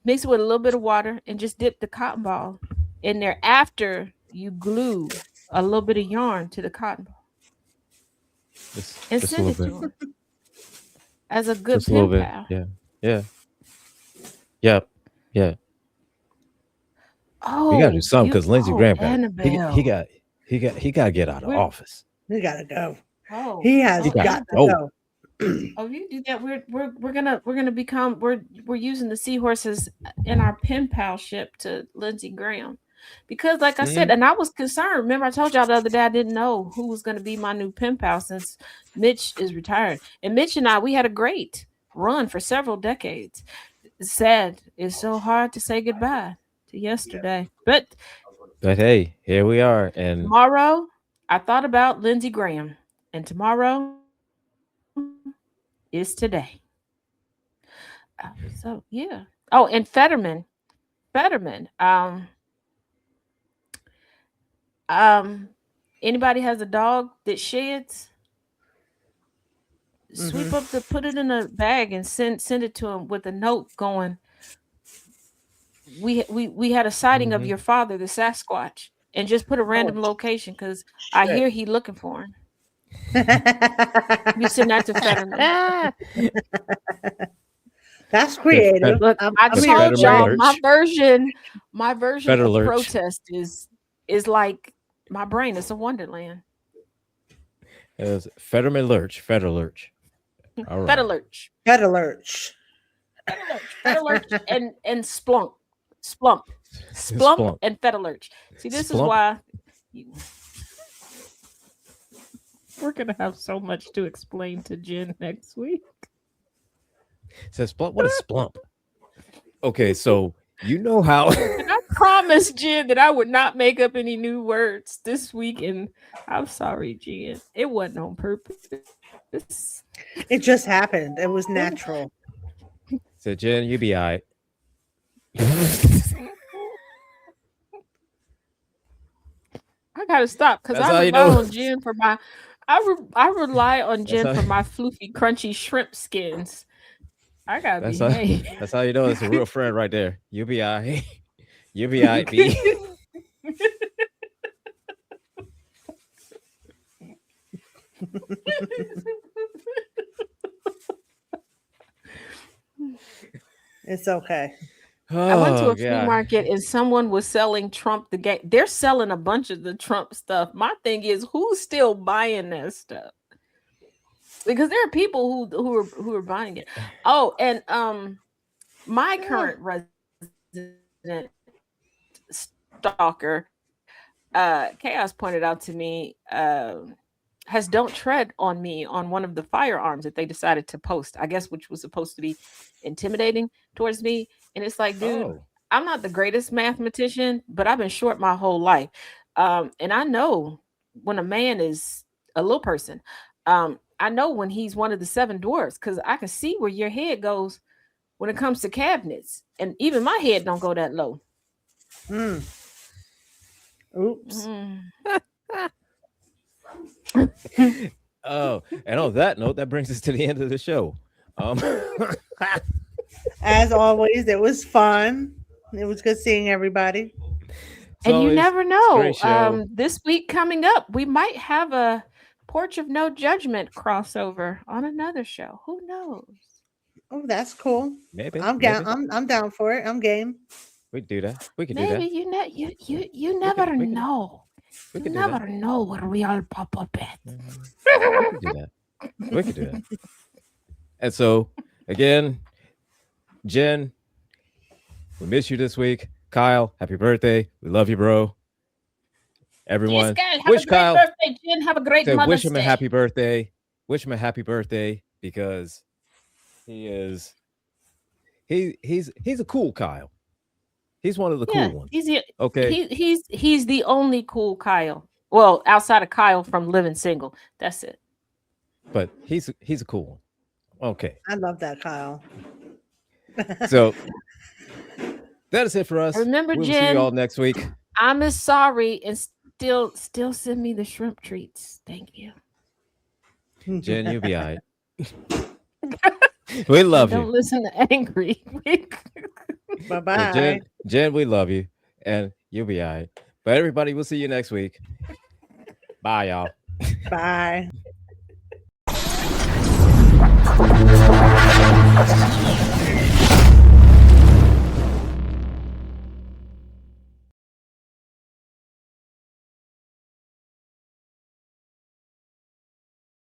Mix it with a little bit of water and just dip the cotton ball in there after you glue a little bit of yarn to the cotton ball and Just a send little it bit. to her as a good Just a little pen bit. pal. Yeah. Yeah. Yeah. Yeah. We gotta do Oh, something because Lindsey Graham got it. Annabelle. He got to get out of We're office. he gotta go. oh He has He got to got to Annabelle. go. go. Oh, if you do that, we're gonna become we're using the seahorses in our pen pal ship to Lindsey Graham, because like I said, Mhm. and I was concerned. Remember, I told y'all the other day I didn't know who was gonna be my new pen pal since Mitch is retired, and Mitch and I we had a great run for several decades. It's sad. It's so hard to say goodbye to yesterday, but But hey, here we are, and tomorrow I thought about Lindsey Graham, and tomorrow is today. So yeah. Oh, and Fetterman. Um, anybody has a dog that sheds, Hmm. sweep up the put it in a bag and send it to him with a note going, we had a sighting of mhm. your father, the Sasquatch, and just put a Oh random location because I shit. hear he looking for him. You send that to Fetterman. That's the creative. Look, I the I'm here told for Fetterman it. y'all lurch, my version of Feder protest is like my brain. It's a wonderland. It was Fetterman lurch, Feder lurch. All Feta right, lurch. Got lurch. Feta lurch, and splunk, splump, splump, Splunk, and feta lurch. See, this is Splump. why you, we're gonna have so much to explain to Jen next week. Says Splump. What is Splump? Okay, so you know how. And I promised Jen that I would not make up any new words this week, and I'm sorry, Jen. It wasn't on purpose. It just happened. It was It was- natural. So Jen, you be alright. I gotta stop because That's I how you rely know. on Jen for my. I rely on That's Jen how. for my floofy, crunchy shrimp skins. I gotta That's how. behave. That's how you know it's a real friend right there. You be alright. You be alright. B. It's okay. I went to Oh a flea god. market and someone was selling Trump the game. They're selling a bunch of the Trump stuff. My thing is, who's still buying that stuff? Because there are people who are buying it. Oh, and my Yeah. current resident stalker, Chaos pointed out to me, has "Don't Tread on Me" on one of the firearms that they decided to post. I guess which was supposed to be intimidating towards me. And it's like, dude, Oh. I'm not the greatest mathematician, but I've been short my whole life. And I know when a man is a little person. Um, I know when he's one of the seven dwarfs because I can see where your head goes when it comes to cabinets, and even my head don't go that low. Mm. Oops. Oh, and on that note, that brings us to the end of the show. As always, it was fun. It was good seeing everybody. And you never know. Great show. This week coming up, we might have a Porch of No Judgment crossover on another show. Who knows? Oh, that's cool. Maybe I'm maybe down. I'm down for it. I'm game. we do that. We could do Maybe that. you never know. We You could do that. never know where we all pop up at. We could do that. We could do that. And so, again, Jen, we miss you this week. Kyle, happy birthday. We love you, bro. Everyone, Yes, guys, have wish a great Kyle, birthday, Jen. Have a great say, wish Mother's him a Day. happy birthday. Wish him a happy birthday because he's a cool Kyle. He's one of the cool ones. Okay. He's the only cool Kyle. Well, outside of Kyle from Living Single. That's it. But he's a cool one. Okay. I love that, Kyle. So that is it for us. Remember, we'll Jen, see you all next week. I'm as sorry and still send me the shrimp treats. Thank you. Jen, you'll be all right. We love you. Don't listen to Angry. Bye-bye. So Jen, we love you. And you'll be all right. But everybody, we'll see you next week. Bye, y'all. Bye.